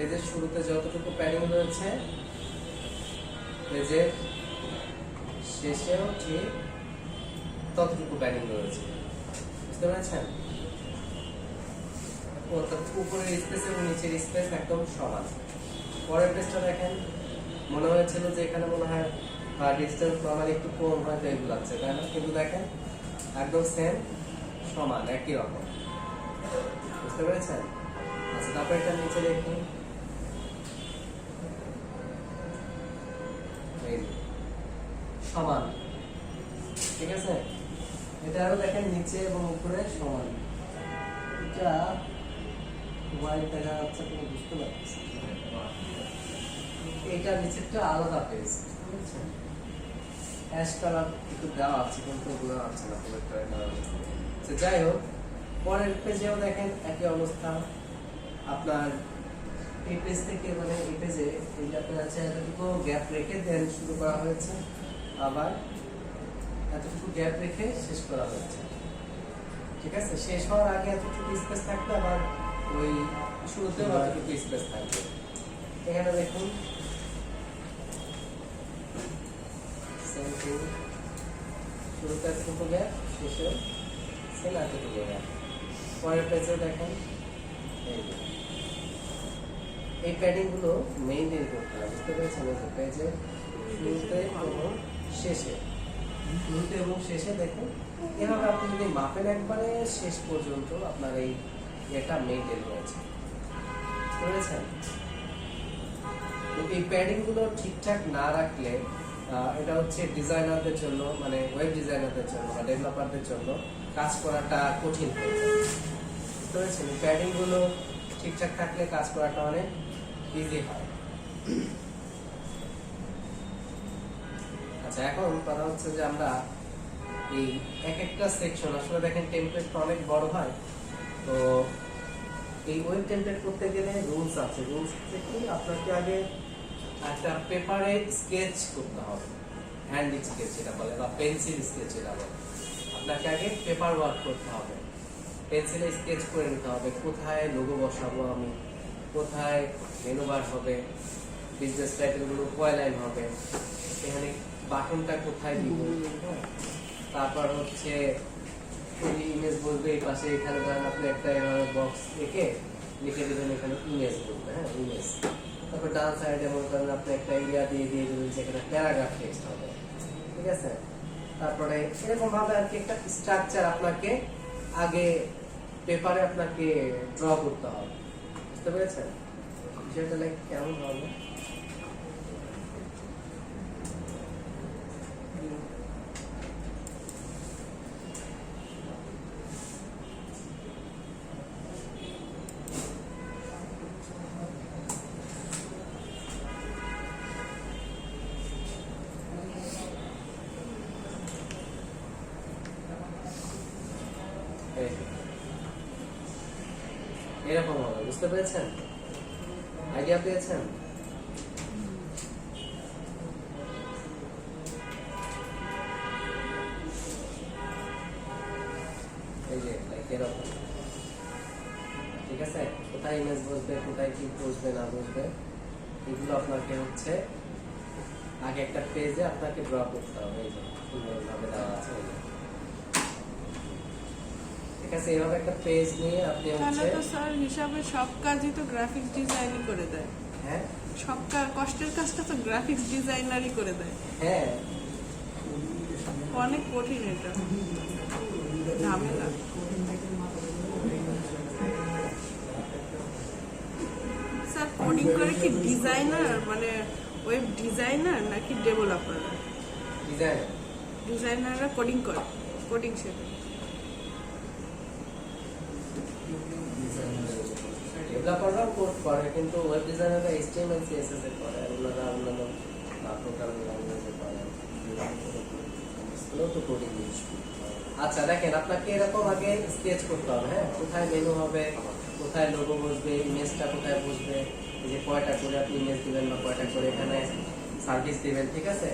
পেজের শুরুতে যতটুকু প্যাডিং রয়েছে পেজের শেষেও ঠিক ততটুকু প্যাডিং রয়েছে, বুঝতে পেরেছেন? উপরের স্পেস এবং নিচের স্পেস একদম সমান। পরের পেজটা দেখেন, মনে হয়েছিল যে এখানে মনে হয় ডিস্টেন্স নরমালি একটু কম হয়তো এগুলো লাগছে, তাই না? কিন্তু দেখেন একদম সেম, সমান, একই রকম, বুঝতে পেরেছেন? আচ্ছা, তারপর এটা নিচে দেখুন, সমান, ঠিক আছে? এটা আরো দেখেন নিচে এবং উপরে সমান। এটা হোয়াইট দেখা যাচ্ছে, তুমি বুঝতে পারছি। এটা নিচেরটা আলাদা পেজ, বুঝছেন? অ্যাশ কালার একটু দেওয়া আছে কিন্তু বোঝা যাচ্ছে না খুব একটা কালার। যাই হোক, পরের পেজেও দেখেন একই অবস্থা। আপনার এই পেজ থেকে মানে এই পেজে এই যে আপনার আছে এতটুকু গ্যাপ রেখে দেন শুরু করা হয়েছে, আবার এতটুকু গ্যাপ রেখে শেষ করা হয়েছে, ঠিক আছে? শেষ হওয়ার আগে এতটুকু স্পেস থাকবে, আবার ওই শুরুতেও এতটুকু স্পেস থাকবে। এখানে দেখুন শুরুতে এতটুকু গ্যাপ, শেষে সেম এতটুকু গ্যাপ। পরের পেজে দেখেন এই প্যাডিং গুলো মেইনটেইন করতে হবে, বুঝতে পেরেছেন? পেজে শুরুতে এবং শেষে, শুরুতে এবং শেষে দেখুন এভাবে আপনি যদি মাপেন একবারে শেষ পর্যন্ত আপনার এই এটা মেইনটেইন হয়েছে, বুঝতে পেরেছেন? এই প্যাডিং গুলো ঠিকঠাক না রাখলে এটা হচ্ছে ডিজাইনারদের জন্য, মানে ওয়েব ডিজাইনারদের জন্য বা ডেভেলপারদের জন্য কাজ করাটা কঠিন হয়ে যায়, বুঝতে পেরেছেন? এই প্যাডিং গুলো ঠিকঠাক থাকলে কাজ করাটা অনেক ইজি হয়। আচ্ছা, এখন কথা হচ্ছে যে আমরা এই এক একটা সেকশন আসলে দেখেন টেমপ্লেটটা অনেক বড় হয়, তো এই ওয়েব টেমপ্লেট করতে গেলে রুলস আছে। রুলস হচ্ছে কি, আপনাকে আগে একটা পেপারে স্কেচ করতে হবে, হ্যান্ড স্কেচ যেটা বলে বা পেন্সিল স্কেচ যেটা বলে। আপনাকে আগে পেপার ওয়ার্ক করতে হবে, পেন্সিলে স্কেচ করে নিতে হবে কোথায় লোগো বসাবো আমি, কোথায় মেনু বার হবে, বিজনেস টাইটেলগুলো কয় লাইন হবে, এখানে বাটনটা কোথায় দিব, তারপর হচ্ছে ইমেজ বলবে এই পাশে, এখানে ধরেন আপনি একটা বক্স এঁকে লিখে দেবেন এখানে ইমেজ বলবে, হ্যাঁ ইমেজ। তারপর ডান সাইডে মনে করেন আপনি একটা এরিয়া দিয়ে দেবেন যেখানে প্যারাগ্রাফ টেক্সট হবে, ঠিক আছে? তারপরে এরকম ভাবে আর কি একটা স্ট্রাকচার আপনাকে আগে পেপারে আপনাকে ড্র করতে হবে, বুঝতে পেরেছেন? বিষয়টা লাইক কেমন হবে? এরকম হবে, বুঝতে পেরেছেন? আইডিয়া পেয়েছেন? এই যে এরকম, ঠিক আছে? কোথায় ইমেজ বসবে, কোথায় কি বসবে না বসবে, এগুলো আপনাকে হচ্ছে আগে একটা পেজে আপনাকে ড্র করতে হবে। এই যে সুন্দরভাবে দেওয়া আছে, ঠিক আছে? এইভাবে একটা পেজ নিয়ে আপনি হচ্ছে, তাহলে তো স্যার হিসাবে সব কাজই তো গ্রাফিক্স ডিজাইনই করে দেয়। হ্যাঁ সব কষ্টের কাজটা তো গ্রাফিক্স ডিজাইনারই করে দেয়। হ্যাঁ, অনেক কঠিন এটা, ঝামেলা। স্যার কোডিং করে কি ডিজাইনার, মানে ওয়েব ডিজাইনার নাকি ডেভেলপার? ডিজাইনার। ডিজাইনাররা কোডিং করে, কোডিং শেখে। ডেভেলপাররাও কোড করে, কিন্তু ওয়েব ডিজাইনাররা HTML CSS এ করে, আর ওনারা অন্যান্য প্রোগ্রামিং ল্যাঙ্গুয়েজে করে, এগুলো তো কোডিং ইউজ করে। আচ্ছা দেখেন, আপনাকে এরকম আগে স্কেচ করতে হবে, হ্যাঁ? কোথায় মেনু হবে, কোথায় লোগো বসবে, ইমেজটা কোথায় বসবে, এই যে কয়টা করে আপনি ইমেজ দিবেন বা কয়টা করে এখানে সার্ভিস দিবেন, ঠিক আছে?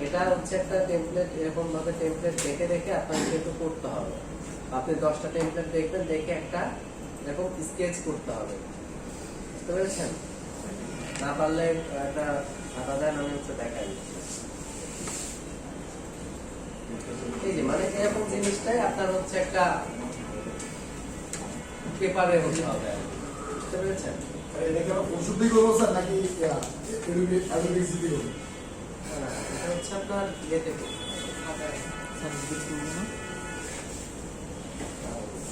এটা হচ্ছে একটা টেমপ্লেট, এরকম ভাবে টেমপ্লেট দেখে দেখে আপনাকে কিন্তু করতে হবে। আপনি 10টা টেমপ্লেট দেখবেন, দেখে একটা এরকম স্কেচ করতে হবে, বুঝতে বুঝতে পেরেছেন? না পারলে একটা খাতা দেন, আমি হচ্ছে দেখাই। এই যে মানে এরকম জিনিসটাই আপনার হচ্ছে একটা পেপারে হতে হবে, বুঝতে পেরেছেন? এটাকে ওষুধ দিয়ে করবো স্যার নাকি অ্যালোপ্যাথি দিয়ে করবো? না, এটা হচ্ছে আপনার ইয়েতে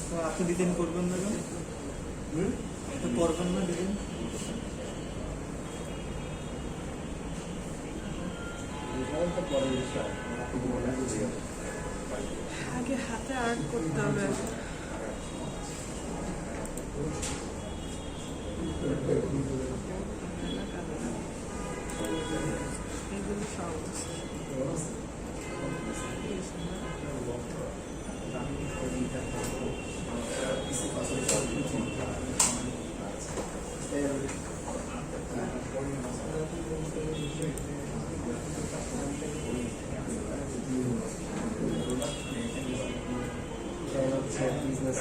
তো আপনি ডিজাইন করবেন না কেন? তো করবেন না ডিজাইন? তো পরের বিষয়। আগে হাতে আর্ট করতে হবে। এগুলো সহজ। বিজনেস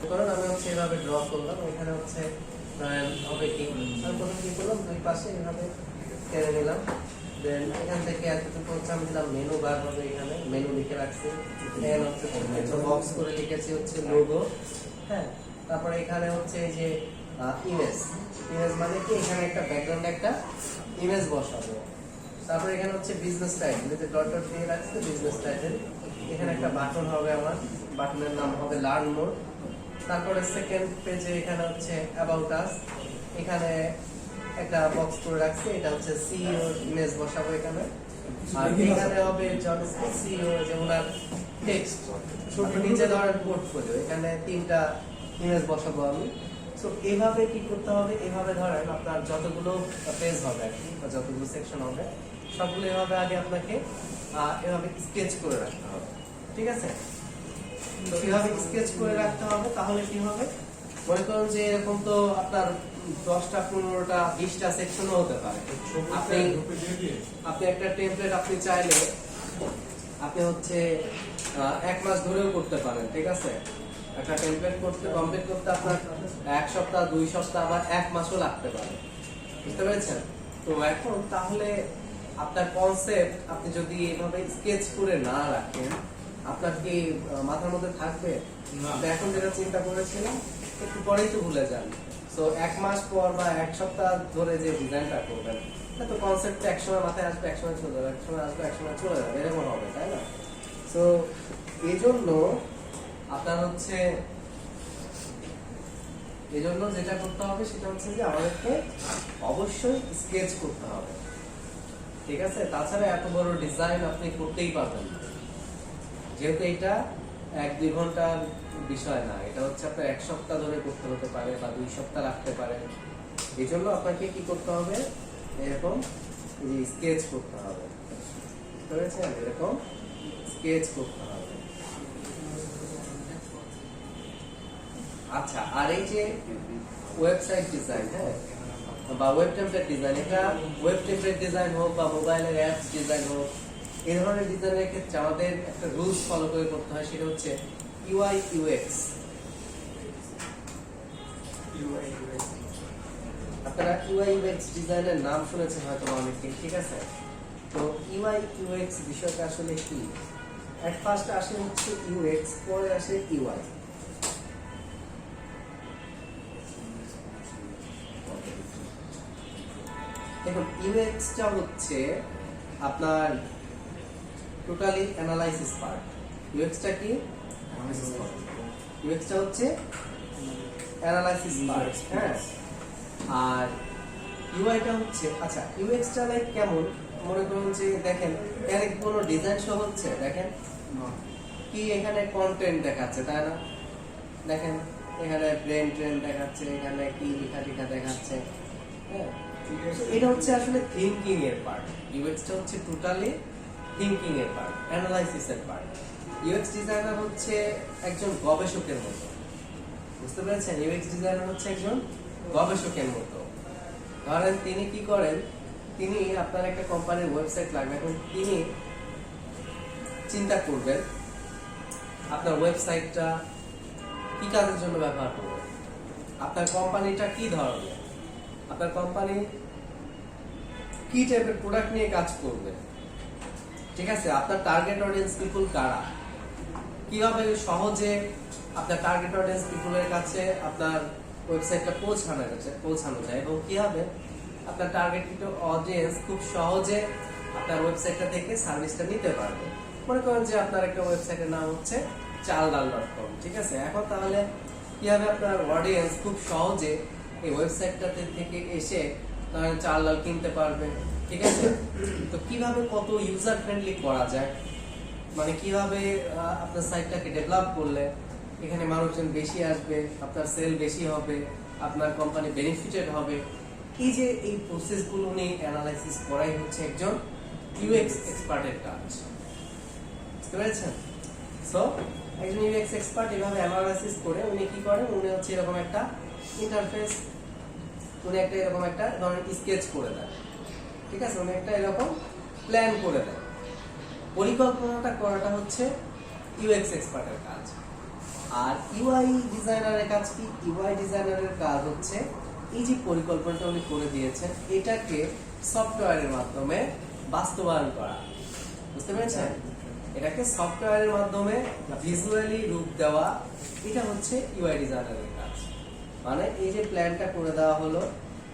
ধরুন আমি হচ্ছে এভাবে ড্র করলাম, এখানে হচ্ছে হবে কি আমি প্রথমে কি করলাম, দুই পাশে এভাবে টেনে নিলাম, দেন এখান থেকে এতটুকু হচ্ছে আমি দিলাম মেনু বার হবে, এখানে মেনু লিখে রাখছি, দেন হচ্ছে বক্স করে লিখেছি হচ্ছে লোগো, হ্যাঁ। তারপরে এখানে হচ্ছে এই যে ইমেজ, ইমেজ মানে কি এখানে একটা ব্যাকগ্রাউন্ড একটা ইমেজ বসাবো। তারপরে এখানে হচ্ছে বিজনেস টাইটেল, যেটা ডট ডট দিয়ে রাখছে বিজনেস টাইটেল, এখানে একটা বাটন হবে আমার, বাটনের নাম হবে লার্ন মোর। তারপরে সেকেন্ড পেজে এখানে হচ্ছে অ্যাবাউট আস, এখানে একটা বক্স করে রাখছি, এটা হচ্ছে সিইও ইমেজ বসাবো এখানে। আর এখানে হবে সিইও যে ওনার টেক্সট, নিচে ধরেন পোর্টফোলিও, এখানে তিনটা ইমেজ বসাবো আমি। সো এভাবে কি করতে হবে, এভাবে ধরেন আপনার যতগুলো পেজ হবে আর কি, বা যতগুলো সেকশন হবে সবগুলো এভাবে আগে আপনাকে এভাবে স্কেচ করে রাখতে হবে, ঠিক আছে? তো এভাবে স্কেচ করে রাখতে হবে, তাহলে কি হবে, মনে করুন যে এরকম তো আপনার 10টা 15টা 20টা সেকশনও হতে পারে। আপনি একটা টেমপ্লেট আপনি চাইলে আপনি হচ্ছে 1 মাস ধরেও করতে পারেন, ঠিক আছে? একটা টেমপ্লেট করতে কমপ্লিট করতে আপনার 1 সপ্তাহ 2 সপ্তাহ আবার 1 মাসও লাগতে পারে, বুঝতে পেরেছেন? তো এখন তাহলে আপনার কনসেপ্ট আপনি যদি এভাবে স্কেচ করে না রাখেন, আপনার কি মাথার মধ্যে থাকবে? এখন যেটা চিন্তা করেছিলাম একটু পরেই তো ভুলে যান। সো 1 মাস পর বা 1 সপ্তাহ ধরে যে ডিজাইনটা করবেন, তো কনসেপ্টটা একসময় মাথায় আসবে, একসময় চলে যাবে, একসময় আসবে, একসময় চলে যাবে, এরকম হবে, তাই না? সো এই জন্য আপনার হচ্ছে এজন্য যেটা করতে হবে সেটা হচ্ছে যে আমাদেরকে অবশ্যই স্কেচ করতে হবে, ঠিক আছে? তাছাড়া এত বড় ডিজাইন আপনি করতেই পারবেন না, যেহেতু এটা 1-2 ঘন্টার বিষয় না, এটা হচ্ছে আপনার 1 সপ্তাহ ধরে করতে হতে পারে বা 2 সপ্তাহ লাগতে পারে। এই জন্য আপনাকে কি করতে হবে, এরকম স্কেচ করতে হবে, বুঝতে পেরেছেন? এরকম স্কেচ করতে হবে। আচ্ছা, আর এই যে ওয়েবসাইট ডিজাইন, হ্যাঁ, বা ওয়েব টেমপ্লেট ডিজাইন, এটা ওয়েব টেমপ্লেট ডিজাইন হোক বা মোবাইলের অ্যাপস ডিজাইন হোক, এই ধরনের ডিজাইনের ক্ষেত্রে আমাদের একটা রুলস ফলো করে করতে হয়, সেটা হচ্ছে ইউআই ইউএক্স। আপনারা ইউআই ইউএক্স ডিজাইনের নাম শুনেছেন হয়তো অনেকে, ঠিক আছে? তো ইউআই ইউএক্স বিষয়টা আসলে কি? এট ফার্স্ট আসে হচ্ছে ইউএক্স, পরে আসে ইউআই। দেখুন ইউএক্সটা হচ্ছে আপনার টোটালি অ্যানালাইসিস পার্ট। ইউএক্সটা কি? ইউএক্সটা হচ্ছে অ্যানালাইসিস পার্ট, হ্যাঁ। আর ইউআইটা হচ্ছে, আচ্ছা ইউএক্সটা লাইক কেমন, মনে করুন যে দেখেন এখানে কোনো ডিজাইন শো হচ্ছে, দেখেন কি এখানে কন্টেন্ট দেখাচ্ছে, তাই না? দেখেন এখানে ব্রেন ট্রেন দেখাচ্ছে, এখানে কি লেখা লেখা দেখাচ্ছে, হ্যাঁ। এটা হচ্ছে আসলে থিংকিং এর পার্ট। ইউএক্সটা হচ্ছে টোটালি থিংকিং এর পার্ট, অ্যানালাইসিস এর পার্ট। ইউএক্স ডিজাইনার হচ্ছে একজন গবেষকের মতো, বুঝতে পেরেছেন? ইউএক্স ডিজাইনার হচ্ছে একজন গবেষকের মতো। ধরেন তিনি কি করেন, তিনি আপনার একটা কোম্পানির ওয়েবসাইট লাগবে, এখন তিনি চিন্তা করবেন আপনার ওয়েবসাইটটা কি কাজের জন্য ব্যবহার করবেন, আপনার কোম্পানিটা কি ধরনের, আপনার কোম্পানি কি টাইপের প্রোডাক্ট নিয়ে কাজ করবে, ঠিক আছে? আপনার টার্গেট অডিয়েন্স পিপল কারা, কিভাবে সহজে আপনার টার্গেট অডিয়েন্স পিপলের কাছে আপনার ওয়েবসাইটটা পৌঁছানো যায় এবং কিভাবে আপনার টার্গেট অডিয়েন্স খুব সহজে আপনার ওয়েবসাইটটা থেকে সার্ভিসটা নিতে পারবে। মনে করেন যে আপনার একটা ওয়েবসাইটের নাম হচ্ছে চালডাল.com, ঠিক আছে? এখন তাহলে কিভাবে আপনার অডিয়েন্স খুব সহজে এই ওয়েবসাইটটাতে থেকে এসে তাহলে চাল ডাল কিনতে পারবে, ঠিক আছে? তো কিভাবে কত ইউজার ফ্রেন্ডলি করা যায়, মানে কিভাবে আপনার সাইটটাকে ডেভেলপ করলে এখানে মানুষজন বেশি আসবে, আপনার সেল বেশি হবে, আপনার কোম্পানি বেনিফিটেড হবে, এই যে এই প্রসেসগুলো নিয়ে অ্যানালাইসিস করাই হচ্ছে একজন ইউএক্স এক্সপার্টের কাজ, বুঝতে পেরেছেন? সো একজন ইউএক্স এক্সপার্ট এভাবে অ্যানালাইসিস করে উনি কি করেন, উনি হচ্ছে এরকম একটা ইন্টারফেস, উনি একটা এরকম একটা ধরনের স্কেচ করে দেন, ঠিক আছে? উনি একটা এরকম প্ল্যান করে দেন। পরিকল্পনাটা করাটা হচ্ছে ইউএক্স এক্সপার্টের কাজ। আর ইউআই ডিজাইনারের কাজ কি? ইউআই ডিজাইনারের কাজ হচ্ছে এই যে পরিকল্পনাটা উনি করে দিয়েছেন এটাকে সফটওয়্যারের মাধ্যমে বাস্তবায়ন করা, বুঝতে পেরেছেন? এটাকে সফটওয়্যারের মাধ্যমে ভিজুয়ালি রূপ দেওয়া, এটা হচ্ছে ইউআই ডিজাইনারের কাজ। মানে এই যে প্ল্যানটা করে দেওয়া হলো,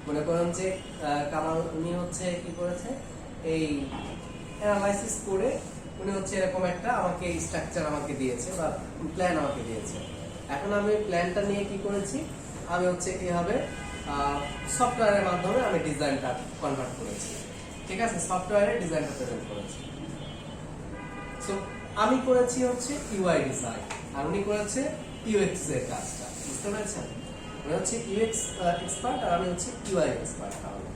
মনে করেন যে কামাল উনি হচ্ছে কি করেছে, এই অ্যানালাইসিস করে উনি হচ্ছে এরকম একটা আমাকে স্ট্রাকচার আমাকে দিয়েছে বা প্ল্যান আমাকে দিয়েছে। এখন আমি প্ল্যানটা নিয়ে কি করেছি, আমি হচ্ছে এইভাবে সফটওয়্যারের মাধ্যমে আমি ডিজাইনটা কনভার্ট করেছি, ঠিক আছে? সফটওয়্যারে ডিজাইনটা প্রেজেন্ট করেছি। সো আমি করেছি হচ্ছে ইউআই ডিজাইন আর উনি করেছে ইউএক্স এর কাজটা, বুঝতে পেরেছেন? উনি হচ্ছে ইউএক্স এক্সপার্ট আর আমি হচ্ছে ইউআই এক্সপার্ট, তাহলে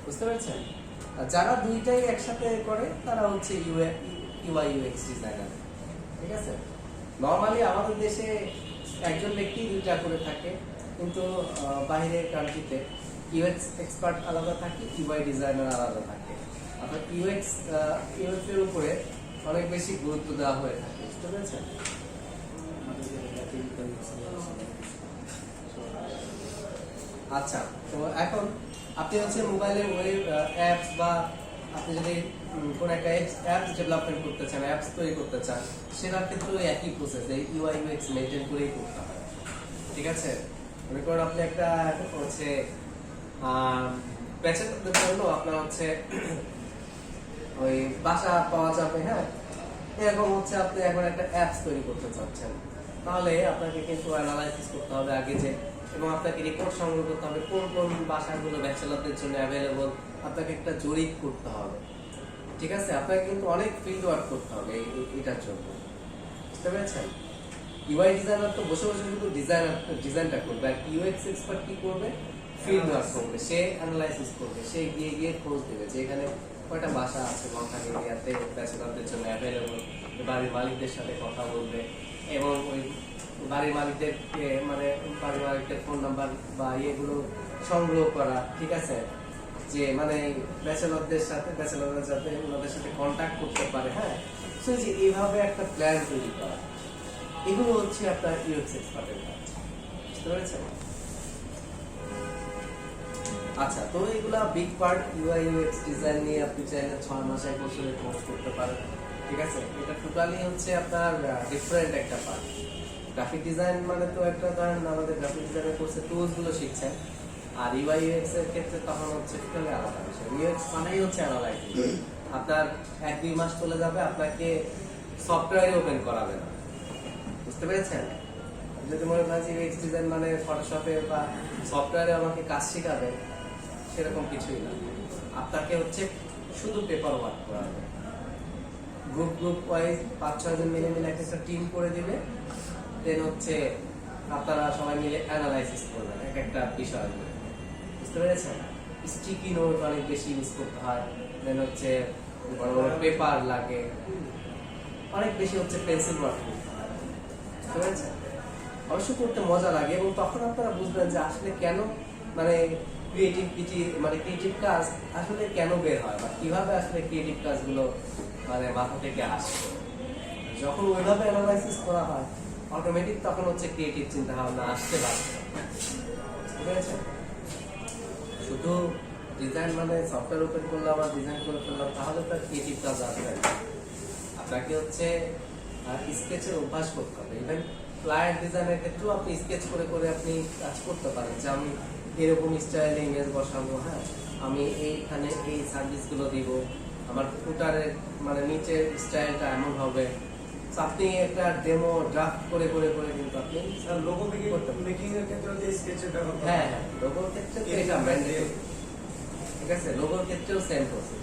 বুঝতে পেরেছেন? যারা দুইটাই একসাথে করে তারা হচ্ছে ইউআই ইউএক্স ডিজাইনার, ঠিক আছে? নরমালি আমাদের দেশে একজন ব্যক্তি দুইটা করে থাকে, কিন্তু বাইরের কান্ট্রিতে ইউএক্স এক্সপার্ট আলাদা থাকে, ইউআই ডিজাইনার আলাদা থাকে। অর্থাৎ ইউএক্স এর উপরে অনেক বেশি গুরুত্ব দেওয়া হয়ে থাকে, বুঝতে পেরেছেন? আচ্ছা, তো এখন আপনি হচ্ছে মোবাইলে ওয়েব অ্যাপস বা আপনি যদি কোন একটা অ্যাপস ডেভেলপমেন্ট করতে চান, অ্যাপস তৈরি করতে চান, সেটার ক্ষেত্রে একই প্রসেস, এই ইউআই ইউএক্স মেইনটেইন করেই করতে হয়, ঠিক আছে? মনে করেন আপনি একটা হচ্ছে ব্যাচেলরদের জন্য আপনার হচ্ছে ওই বাসা পাওয়া যাবে, হ্যাঁ, এরকম হচ্ছে আপনি এখন একটা অ্যাপস তৈরি করতে চাচ্ছেন, তাহলে আপনাকে কিন্তু অ্যানালাইসিস করতে হবে আগে যে, এবং আপনাকে রিপোর্ট সংগ্রহ করতে হবে কোন কোন বাসাগুলো ব্যাচেলরদের জন্য অ্যাভেলেবল, আপনাকে একটা জরিপ করতে হবে, ঠিক আছে? আপনাকে কিন্তু অনেক ফিল্ড ওয়ার্ক করতে হবে এটার জন্য, বুঝতে পেরেছেন? ইউআই ডিজাইনার তো বসে বসে শুধু ডিজাইনটা করবে, আর ইউএক্স এক্সপার্ট কি করবে, ফিল্ড ওয়ার্ক করবে, সে অ্যানালাইসিস করবে, সে গিয়ে গিয়ে খোঁজ দেবে যে এখানে কয়টা বাসা আছে মহাখালী এরিয়াতে ব্যাচেলরদের জন্য অ্যাভেলেবল, বাড়ির মালিকদের সাথে কথা বলবে এবং ওই বাড়ির মালিকদেরকে মানে বাড়ির মালিকদের ফোন নাম্বার বা ইয়েগুলো সংগ্রহ করা, ঠিক আছে? যে মানে ব্যাচেলরদের সাথে ব্যাচেলররা যাতে ওনাদের সাথে কন্ট্যাক্ট করতে পারে, হ্যাঁ। সো যে এইভাবে একটা প্ল্যান তৈরি করা, এগুলো হচ্ছে আপনার ইউএক্স এক্সপার্টের কাজ, বুঝতে পেরেছেন? আচ্ছা, তো এগুলা big part UI UX design নিয়ে আপনি চাইলে 6 মাস 1 বছরের কোর্স করতে পারেন, ঠিক আছে? এটা টোটালি হচ্ছে আপনার ডিফারেন্ট একটা পার্ট। গ্রাফিক ডিজাইন মানে তো একটা ধরেন আমাদের গ্রাফিক ডিজাইনের কোর্সে টুলস গুলো শিখছেন, আর ইউআই ইউএক্স এর ক্ষেত্রে তখন হচ্ছে টোটালি আলাদা বিষয়। ইউএক্স মানেই হচ্ছে অ্যানালাইসিস, আপনার 1-2 মাস চলে যাবে, আপনাকে সফটওয়্যারে ওপেন করাবে না। বুঝতে পেরেছেন? যদি মনে করেন যে UX ডিজাইন মানে ফটোশপে বা সফটওয়্যারে আমাকে কাজ শেখাবে, সেরকম কিছুই না। আপনাকে হচ্ছে শুধু পেপার ওয়ার্ক করাবে। গ্রুপ ওয়াইজ 5-6 জন মিলে একটা টিম করে দিবে, দেন হচ্ছে আপনারা সবাই মিলে অ্যানালাইসিস করবেন এক একটা বিষয়। বুঝতে পেরেছেন? স্টিকি নোট অনেক বেশি ইউজ করতে হয়, দেন হচ্ছে বড় বড় পেপার লাগে, অনেক বেশি হচ্ছে পেন্সিল ওয়ার্ক করতে হয়। বুঝতে পেরেছেন? অবশ্য করতে মজা লাগে, এবং তখন আপনারা বুঝবেন যে আসলে কেন মানে ক্রিয়েটিভ কাজ আসলে কেন বের হয়, বা কিভাবে আসলে ক্রিয়েটিভ কাজগুলো মানে মাথা থেকে আসে। যখন ওইভাবে অ্যানালাইসিস করা হয়, অটোমেটিক তখন হচ্ছে ক্রিয়েটিভ চিন্তা ভাবনা আসতে পারে। বুঝতে পেরেছেন? শুধু ডিজাইন মানে সফটওয়্যার ওপেন করলাম বা ডিজাইন করে ফেললাম, তাহলে তার ক্রিয়েটিভ কাজ আসবে না। আপনাকে হচ্ছে স্কেচের অভ্যাস করতে হবে। ইভেন ফ্লায়ার ডিজাইনের ক্ষেত্রেও আপনি স্কেচ করে করে আপনি কাজ করতে পারেন, যে আমি এরকম স্টাইলে ইমেজ বসাবো, হ্যাঁ আমি এইখানে এই সার্ভিসগুলো দিব, আমার ফুটারের মানে নিচের স্টাইলটা এমন হবে। আপনি একটা ডেমো ড্রাফট করে করে করে কিন্তু আপনি লোগো মেকিং এর ক্ষেত্রে যে স্কেচটা করতে হয়, হ্যাঁ লোগোর ক্ষেত্রে তো এটা ম্যান্ডেটরি। ঠিক আছে, লোগোর ক্ষেত্রেও same process,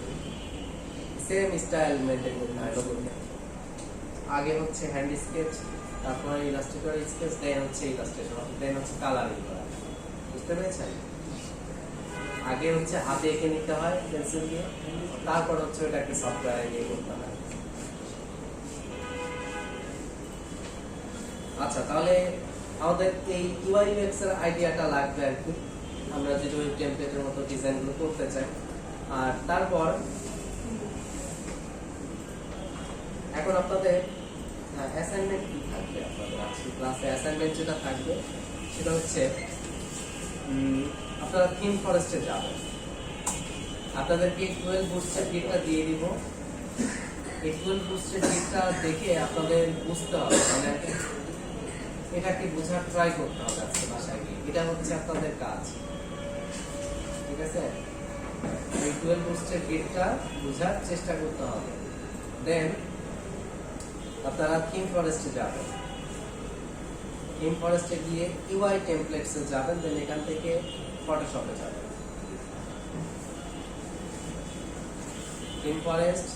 same style maintain করতে হয় লোগোর ক্ষেত্রে। আগে হচ্ছে হ্যান্ড স্কেচ, তারপরে ইলাস্ট্রেটর স্কেচ, দেন হচ্ছে ইলাস্ট্রেশন, দেন হচ্ছে কালারিং করা। বুঝতে পেরেছেন? আগে হচ্ছে হাতে এঁকে নিতে হয় পেন্সিল দিয়ে, তারপর হচ্ছে ওটাকে সফটওয়্যারে দিয়ে করতে হয়। আচ্ছা, তাহলে আমাদের এই UI UX এর আইডিয়াটা লাগবে আর কি, আমরা যদি ওই টেমপ্লেটের মতো ডিজাইনগুলো করতে চাই। আর তারপর এখন আপনাদের অ্যাসাইনমেন্ট কি থাকবে? আপনাদের আজকে ক্লাসে অ্যাসাইনমেন্ট যেটা থাকবে সেটা হচ্ছে আপনারা থিম ফরেস্টে যাবেন। আপনাদেরকে 12 বুস্টের গিটটা দিয়ে দিব। এই 12 বুস্টের গিটটা দেখে আপনাদের বুঝতে হবে, মানে এটাকে বোঝার ট্রাই করতে হবে আজকে বাসায় গিয়ে। এটা হচ্ছে আপনাদের কাজ, ঠিক আছে? এই 12 বুস্টের গিটটা বোঝার চেষ্টা করতে হবে। দেন আপনারা থিম ফরেস্টে যাবেন। থিম ফরেস্টে গিয়ে UI টেমপ্লেটসে যাবেন, দেন এখান থেকে ফটোশপে যাবেন। থিম ফরেস্ট,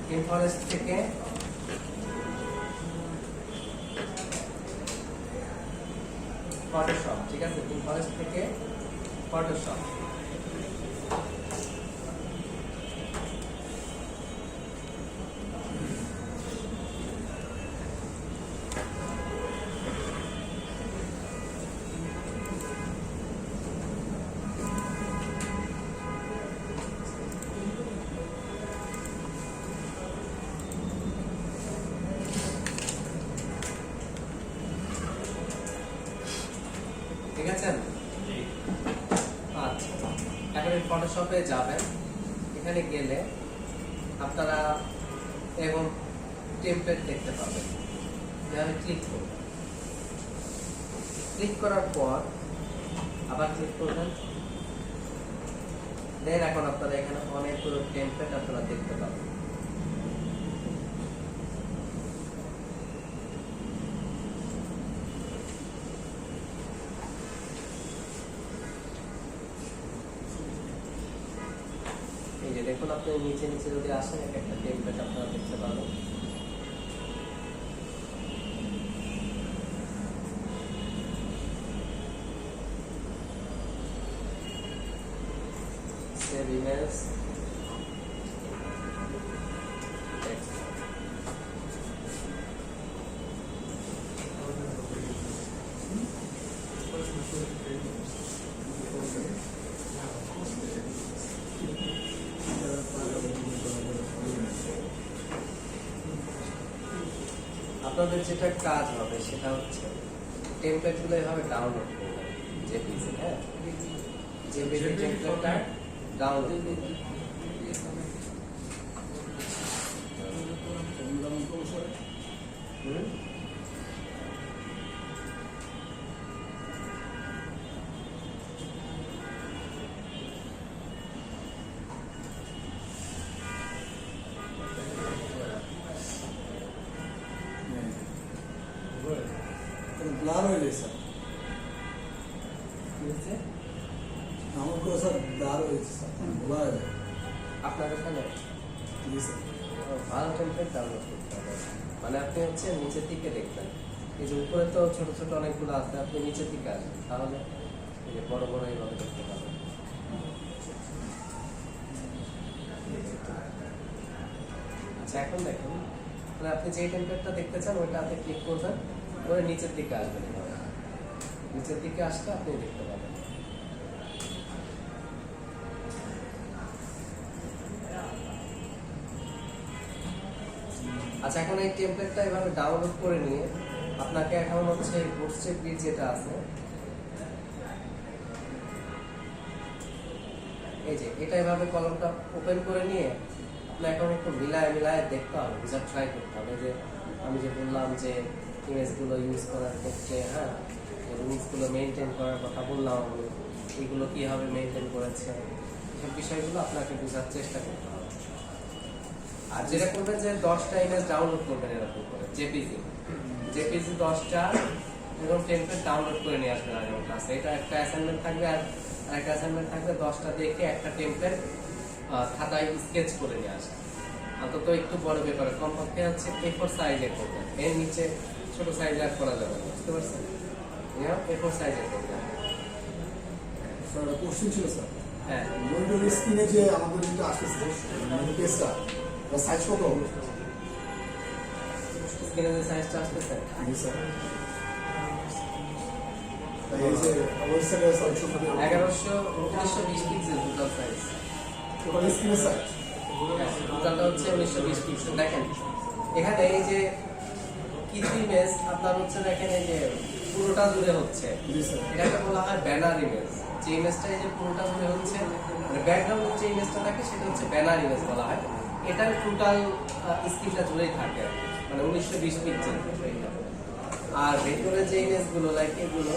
থিম ফরেস্ট থেকে ফটোশপ, ঠিক আছে? থিম ফরেস্ট থেকে ফটোশপ। ঠিক আছে? আচ্ছা, এখন ফটোশপে যাবেন। এখানে গেলে আপনারা এবং টেমপ্লেট দেখতে পাবেন। এখানে ক্লিক করবেন। ক্লিক করার পর আবার ক্লিক করবেন। দেন এখন আপনারা এখানে অনেকগুলো টেমপ্লেট আপনারা দেখতে পাবেন। এই যে দেখুন, আপনি নিচে নিচে যদি আসেন, একটা টেমপ্লেট আপনারা দেখতে পাবেন। সেভ ইমেজ, আপনাদের যেটা কাজ হবে সেটা হচ্ছে টেমপ্লেট গুলো এভাবে ডাউনলোড করবেন। জেপিজি, হ্যাঁ জেপিজি টেমপ্লেটটা ডাউনলোড করবেন। ব্লার হয়ে যায় স্যার, কি হচ্ছে? আমার পুরো স্যার ব্লার হয়েছে স্যার, বোলা হয়ে যায়। আপনার ওখানে জি স্যার। ভালো টেমপ্লেট ডাউনলোড করতে হবে। মানে আপনি হচ্ছে নিচের দিকে দেখবেন, এই যে উপরে তো ছোট ছোট অনেকগুলো আছে, আপনি নিচের দিকে আসবেন, তাহলে এই যে বড় বড় এইভাবে দেখতে পাবেন। আচ্ছা এখন দেখুন, মানে আপনি যে টেমপ্লেটটা দেখতে চান ওইটাতে ক্লিক করবেন, করে নিচের দিকে আসবেন এভাবে। নিচের দিকে আসলে আপনি দেখতে পাবেন। আচ্ছা এখন এই টেমপ্লেটটা এভাবে ডাউনলোড করে নিয়ে আপনাকে এখন হচ্ছে বুটস্ট্র্যাপ গ্রিড যেটা আছে, এই যে এটা এভাবে কলমটা ওপেন করে নিয়ে আপনি এখন একটু মিলায় মিলায় দেখতে হবে, বুঝার ট্রাই করতে হবে যে আমি যে বললাম যে ইমেজগুলো ইউজ করার ক্ষেত্রে, হ্যাঁ রুলসগুলো মেনটেন করার কথা বললাম, আমি এগুলো কীভাবে মেনটেন করেছে, সব বিষয়গুলো আপনাকে বোঝার চেষ্টা করতে হবে। আর যেটা করবেন যে 10টা ইমেজ ডাউনলোড করবেন এরকম করে, জেপিজি 10টা এরকম টেমপ্লেট ডাউনলোড করে নিয়ে আসবেন আগে ক্লাসে। এটা একটা অ্যাসাইনমেন্ট থাকবে, আর একটা অ্যাসাইনমেন্ট থাকবে 10টা দেখে একটা টেমপ্লেট খাতায় স্কেচ করে নিয়ে আসা। অন্তত একটু বড় পেপারে, কমপক্ষে হচ্ছে A4 সাইজের করবেন, এর নিচে ছোট সাইজ আর করা যাবে না, বুঝতে পারছেন? A4 সাইজের করবেন। স্যার একটা কোশ্চেন ছিল স্যার, হ্যাঁ মনিটরের স্ক্রিনে যে আমাদের যেটা আসতেছে পেজটা, তার সাইজ কত হবে? স্ক্রিনে যে সাইজটা আসতেছে, জি স্যার। তাই এই যে ওয়েবসাইটে sir 1920 pixel total size. Total স্ক্রিনের সাইজ টোটালটা হচ্ছে 1920 পিক্সেল। দেখেন এখানে এই যে কিছু ইমেজ আপনার হচ্ছে, দেখেন এই যে পুরোটা জুড়ে হচ্ছে, জি স্যার। এটাকে বলা হয় ব্যানার ইমেজ। যে ইমেজটা এই যে পুরোটা জুড়ে হচ্ছে, মানে ব্যাকগ্রাউন্ডের যে ইমেজটা থাকে সেটা হচ্ছে ব্যানার ইমেজ বলা হয়। এটার টোটাল স্ক্রিনটা জুড়েই থাকে আর কি, মানে 1920 পিক্সেল। আর ভেতরে যে ইমেজগুলো লাইক এগুলো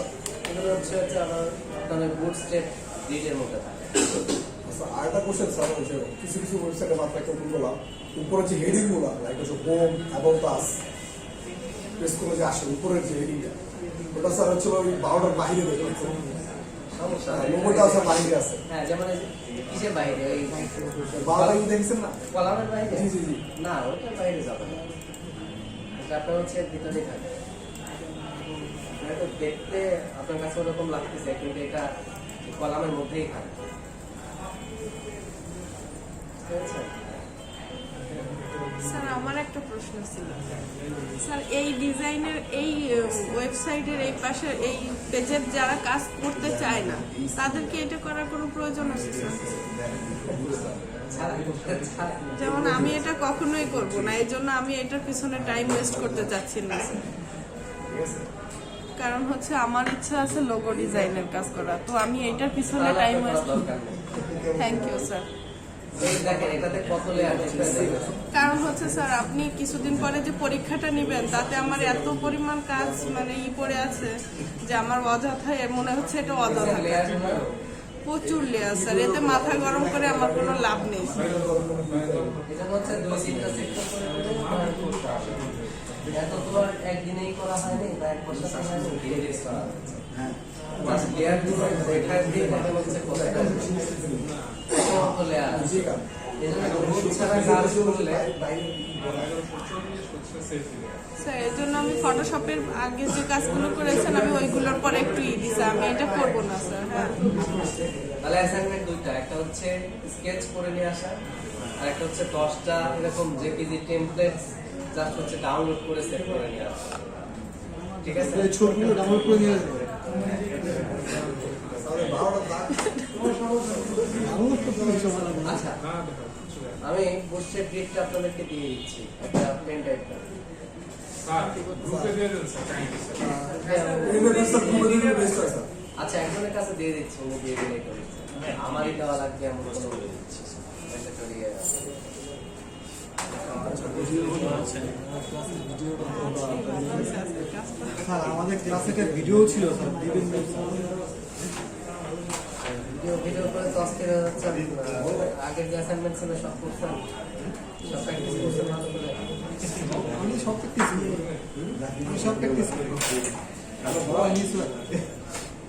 হচ্ছে আপনার বুটস্ট্র্যাপ গ্রিডের মধ্যে থাকে। আর একটা কোশ্চেন স্যার, হচ্ছে কিছু কিছু ওয়েবসাইটে মাত্র একটা ভুল করলাম, উপরে যে হেডিং গুলা লাইক হচ্ছে হোম, অ্যাবাউট আস, প্রেস করে যে আসে উপরের যে হেডিংটা, ওটা স্যার হচ্ছে ওই 12টার বাইরে দেখে সমস্যা লোগোটা স্যার বাইরে আছে। হ্যাঁ, যেমন এই যে কিসের বাইরে, ওই 12টা কি দেখছেন না? কলামের বাইরে? জি জি জি। না, ওইটার বাইরে যাবে না, এটা আপনার হচ্ছে ভিতরেই থাকে। হয়তো দেখতে আপনার কাছে ওরকম লাগতেছে, কিন্তু এটা কলামের মধ্যেই থাকে। বুঝতে পেরেছেন? স্যার আমার একটা প্রশ্ন ছিল, স্যার এই ডিজাইনের এই ওয়েবসাইটের এই পাশে এই পেজের যারা কাজ করতে চায় না তাদেরকে এটা করার কোনো প্রয়োজন আছে স্যার? যেমন আমি এটা কখনোই করব না, এই জন্য আমি এটার পিছনে টাইম ওয়েস্ট করতে চাচ্ছি না স্যার। কারণ হচ্ছে আমার ইচ্ছা আছে লোগো ডিজাইনের কাজ করা, তো আমি এটার পিছনে time waste. Thank you sir. দেখেন এটাতে কত লেয়ার দেখতেছেন? কারণ হচ্ছে স্যার আপনি কিছুদিন পরে যে পরীক্ষাটা নেবেন তাতে আমার এত পরিমাণ কাজ মানে পড়ে আছে যে আমার অযথা মনে হচ্ছে এটা অযথা লেয়ার প্রচুর লেয়ার স্যার, এতে মাথা গরম করে আমার কোনো লাভ নেই। এটা হচ্ছে 2-3টা সেক্টর করে করতে হবে। এত তো আর একদিনেই করা হয়নি, বা এক বছর হয়নি, ধীরে ধীরে করা হচ্ছে। জাস্ট লেয়ার গুলো দেখা দিয়ে দেখা হচ্ছে কোথায় কত লেয়ার আছে। এজন্য রুট ছাড়া কাজ করলে স্যার এর জন্য আমি ফটোশপের আগে যে কাজগুলো করেছেন আমি ওইগুলোর পরে একটু দিছি, আমি এটা করবো না স্যার। হ্যাঁ, তাহলে অ্যাসাইনমেন্ট দুইটা, একটা হচ্ছে স্কেচ করে নিয়ে আসা, আর একটা হচ্ছে 10টা এরকম জেপিজি টেমপ্লেটস জাস্ট হচ্ছে ডাউনলোড করে সেভ করে নিয়ে আসা। ঠিক আছে? এই ছবিগুলো ডাউনলোড করে নিয়ে আসবে। স্যার 12টা দাগ ডাউনলোড করতে হবে সময় লাগবে। আচ্ছা, আমি বুটস্ট্র্যাপ গ্রিডটা আপনাদেরকে দিয়ে দিচ্ছি, একটা পেন টাইপ এই স্যার পুরো দিন বেস্ট হয় স্যার। আচ্ছা একজনের কাছে দিয়ে দিচ্ছি, উনি দিয়ে দিলেই করে দিচ্ছে। আমারই দেওয়া লাগবে এমন কোনো এটা তো দিয়ে স্যার আমাদের ক্লাসে একটা ভিডিও ছিল স্যার, দিবেন ভিডিও করে 10 করে যাচ্ছে। আগের যে অ্যাসাইনমেন্ট ছিল সব করছেন, সব প্র্যাকটিস করছেন ভালো করে। আমি সব প্র্যাকটিস করি।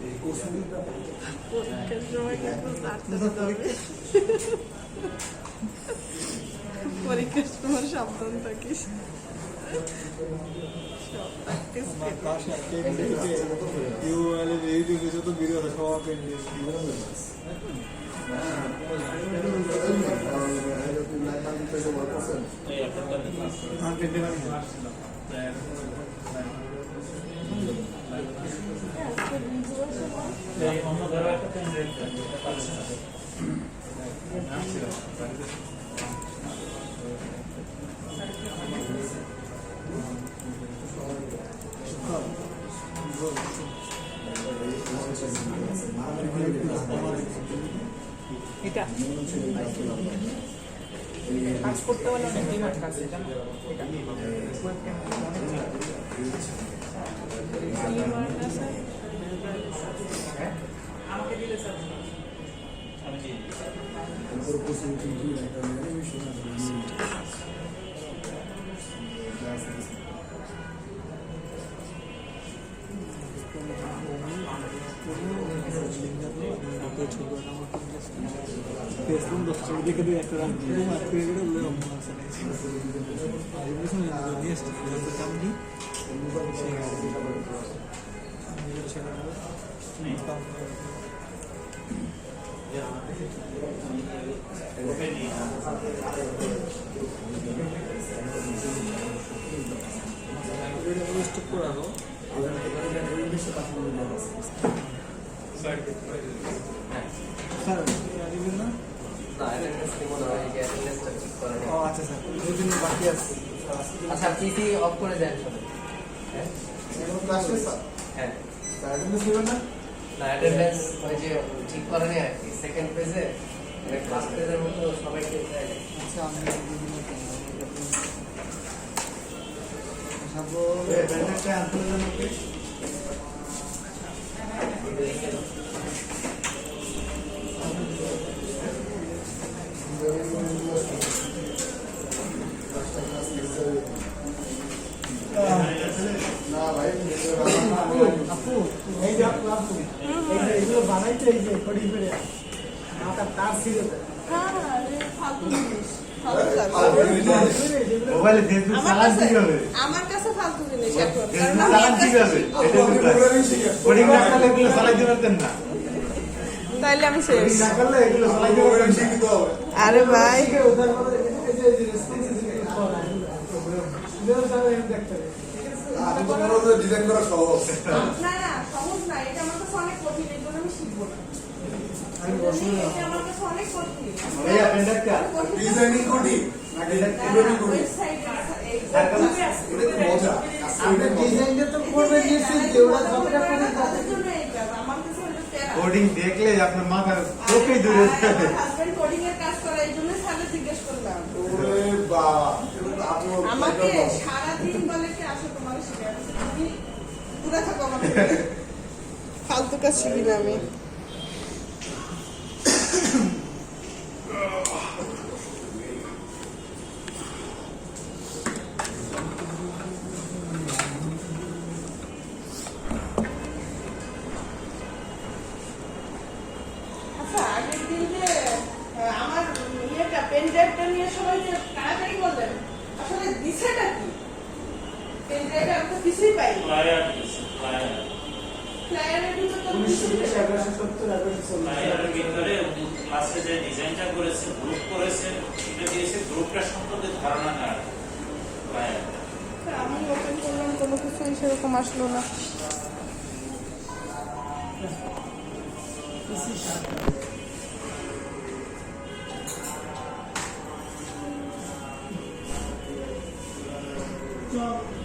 এই কোর্সগুলোটা পরীক্ষার সময় কিন্তু তাড়াতাড়ি হবে। পরীক্ষার সময় সাবধান থাকিস। সব practice কেটে। এই একটা এই অন্য ধরো একটা পেন ড্রাইভ এটা পাচ্ছেন এটা কাজ করতে হলে অনেক ডিমান্ড আছে জানো এটা ওয়েবক্যাম আমাকে দিলে স্যার আমি দিয়ে দিচ্ছি। ওপেন নিয়ে না অ্যাটেন্ডেন্স কি মনে হয় যে অ্যাটেন্ডেন্সটা ঠিক করে নেই। আচ্ছা স্যার, দুই দিন বাকি আছে। আচ্ছা পিসি অফ করে দেন সবাই। হ্যাঁ হ্যাঁ না অ্যাটেন্ডেন্স ওই যে ঠিক করে নেই আর কি সেকেন্ড পেজে ক্লাস পেজের মতো সবাইকে দেয়। আচ্ছা, আমি আপু, এই যে আপু, এই যে এগুলো বানাইতে এই যে করি করে মাথা তার ছিঁড়ে দেয়। হ্যাঁ, আরে ফালতু জিনিস, ফালতু কাজ। মোবাইলে ফেসবুক চালান কিভাবে? আমার কাছে ফালতু জিনিস এখন। কারণ ফেসবুক আমি চালান একটা- কিভাবে? কোডিং না করলে এগুলো চালাইতে পারতেন না। তাইলে আমি শেষ। কোডিং না করলে এগুলো চালাইতে পারতেন না। আরে ভাই ওদের মধ্যে এই যে রেসপন্সিবিলিটি করা এগুলো সব এম দেখতে হবে। ডিজাইন করা সহজ। না না সহজ না, এটা আমার কাছে অনেক কঠিন, এই জন্য আমি শিখবো না। আমি বসবো না। এটা আমার কাছে অনেক কঠিন। ভাইয়া পেন্ডারটা ডিজাইনিং কোডি নাকি এটা তো মজা। আপনি ডিজাইনটা তো করবেন নিশ্চিত যে ওরা যতটা করে তাদের জন্য এই কাজ, আমার কাছে ওটা প্যারা। কোডিং দেখলে আপনার মাথার চোখেই দূরে যাবে। আমার হাজবেন্ড কোডিং এর কাজ করে, এই জন্য স্যারকে জিজ্ঞেস করলাম। ওরে বাবা, এটা তো আপনি আমাকে সারাদিন বলে কি আসো তোমার শিখাতে, তুমি পুরা থাকো আমার থেকে। ফালতু কাজ শিখি না আমি। আচ্ছা, আগের দিন যে আমার ইয়েটা পেন ড্রাইভটা নিয়ে সবাই যে তাড়াতাড়ি বললেন, আসলে দিছেটা কি? পেন ড্রাইভে আমি তো কিছুই পাই না। ফ্লায়ার দিয়েছে ফ্লায়ার ফ্লায়ারের ভিতর তো কিছুই পাই না। 1970 ফ্লায়ারের ভিতরে ক্লাসে যে ডিজাইনটা করেছে গ্রুপ করেছে এটা দিয়েছে গ্রুপটা সম্পর্কে ধারণা নেওয়ার ফ্লায়ার আমি ওপেন করলাম, কোনো কিছুই সেরকম আসলো না। চল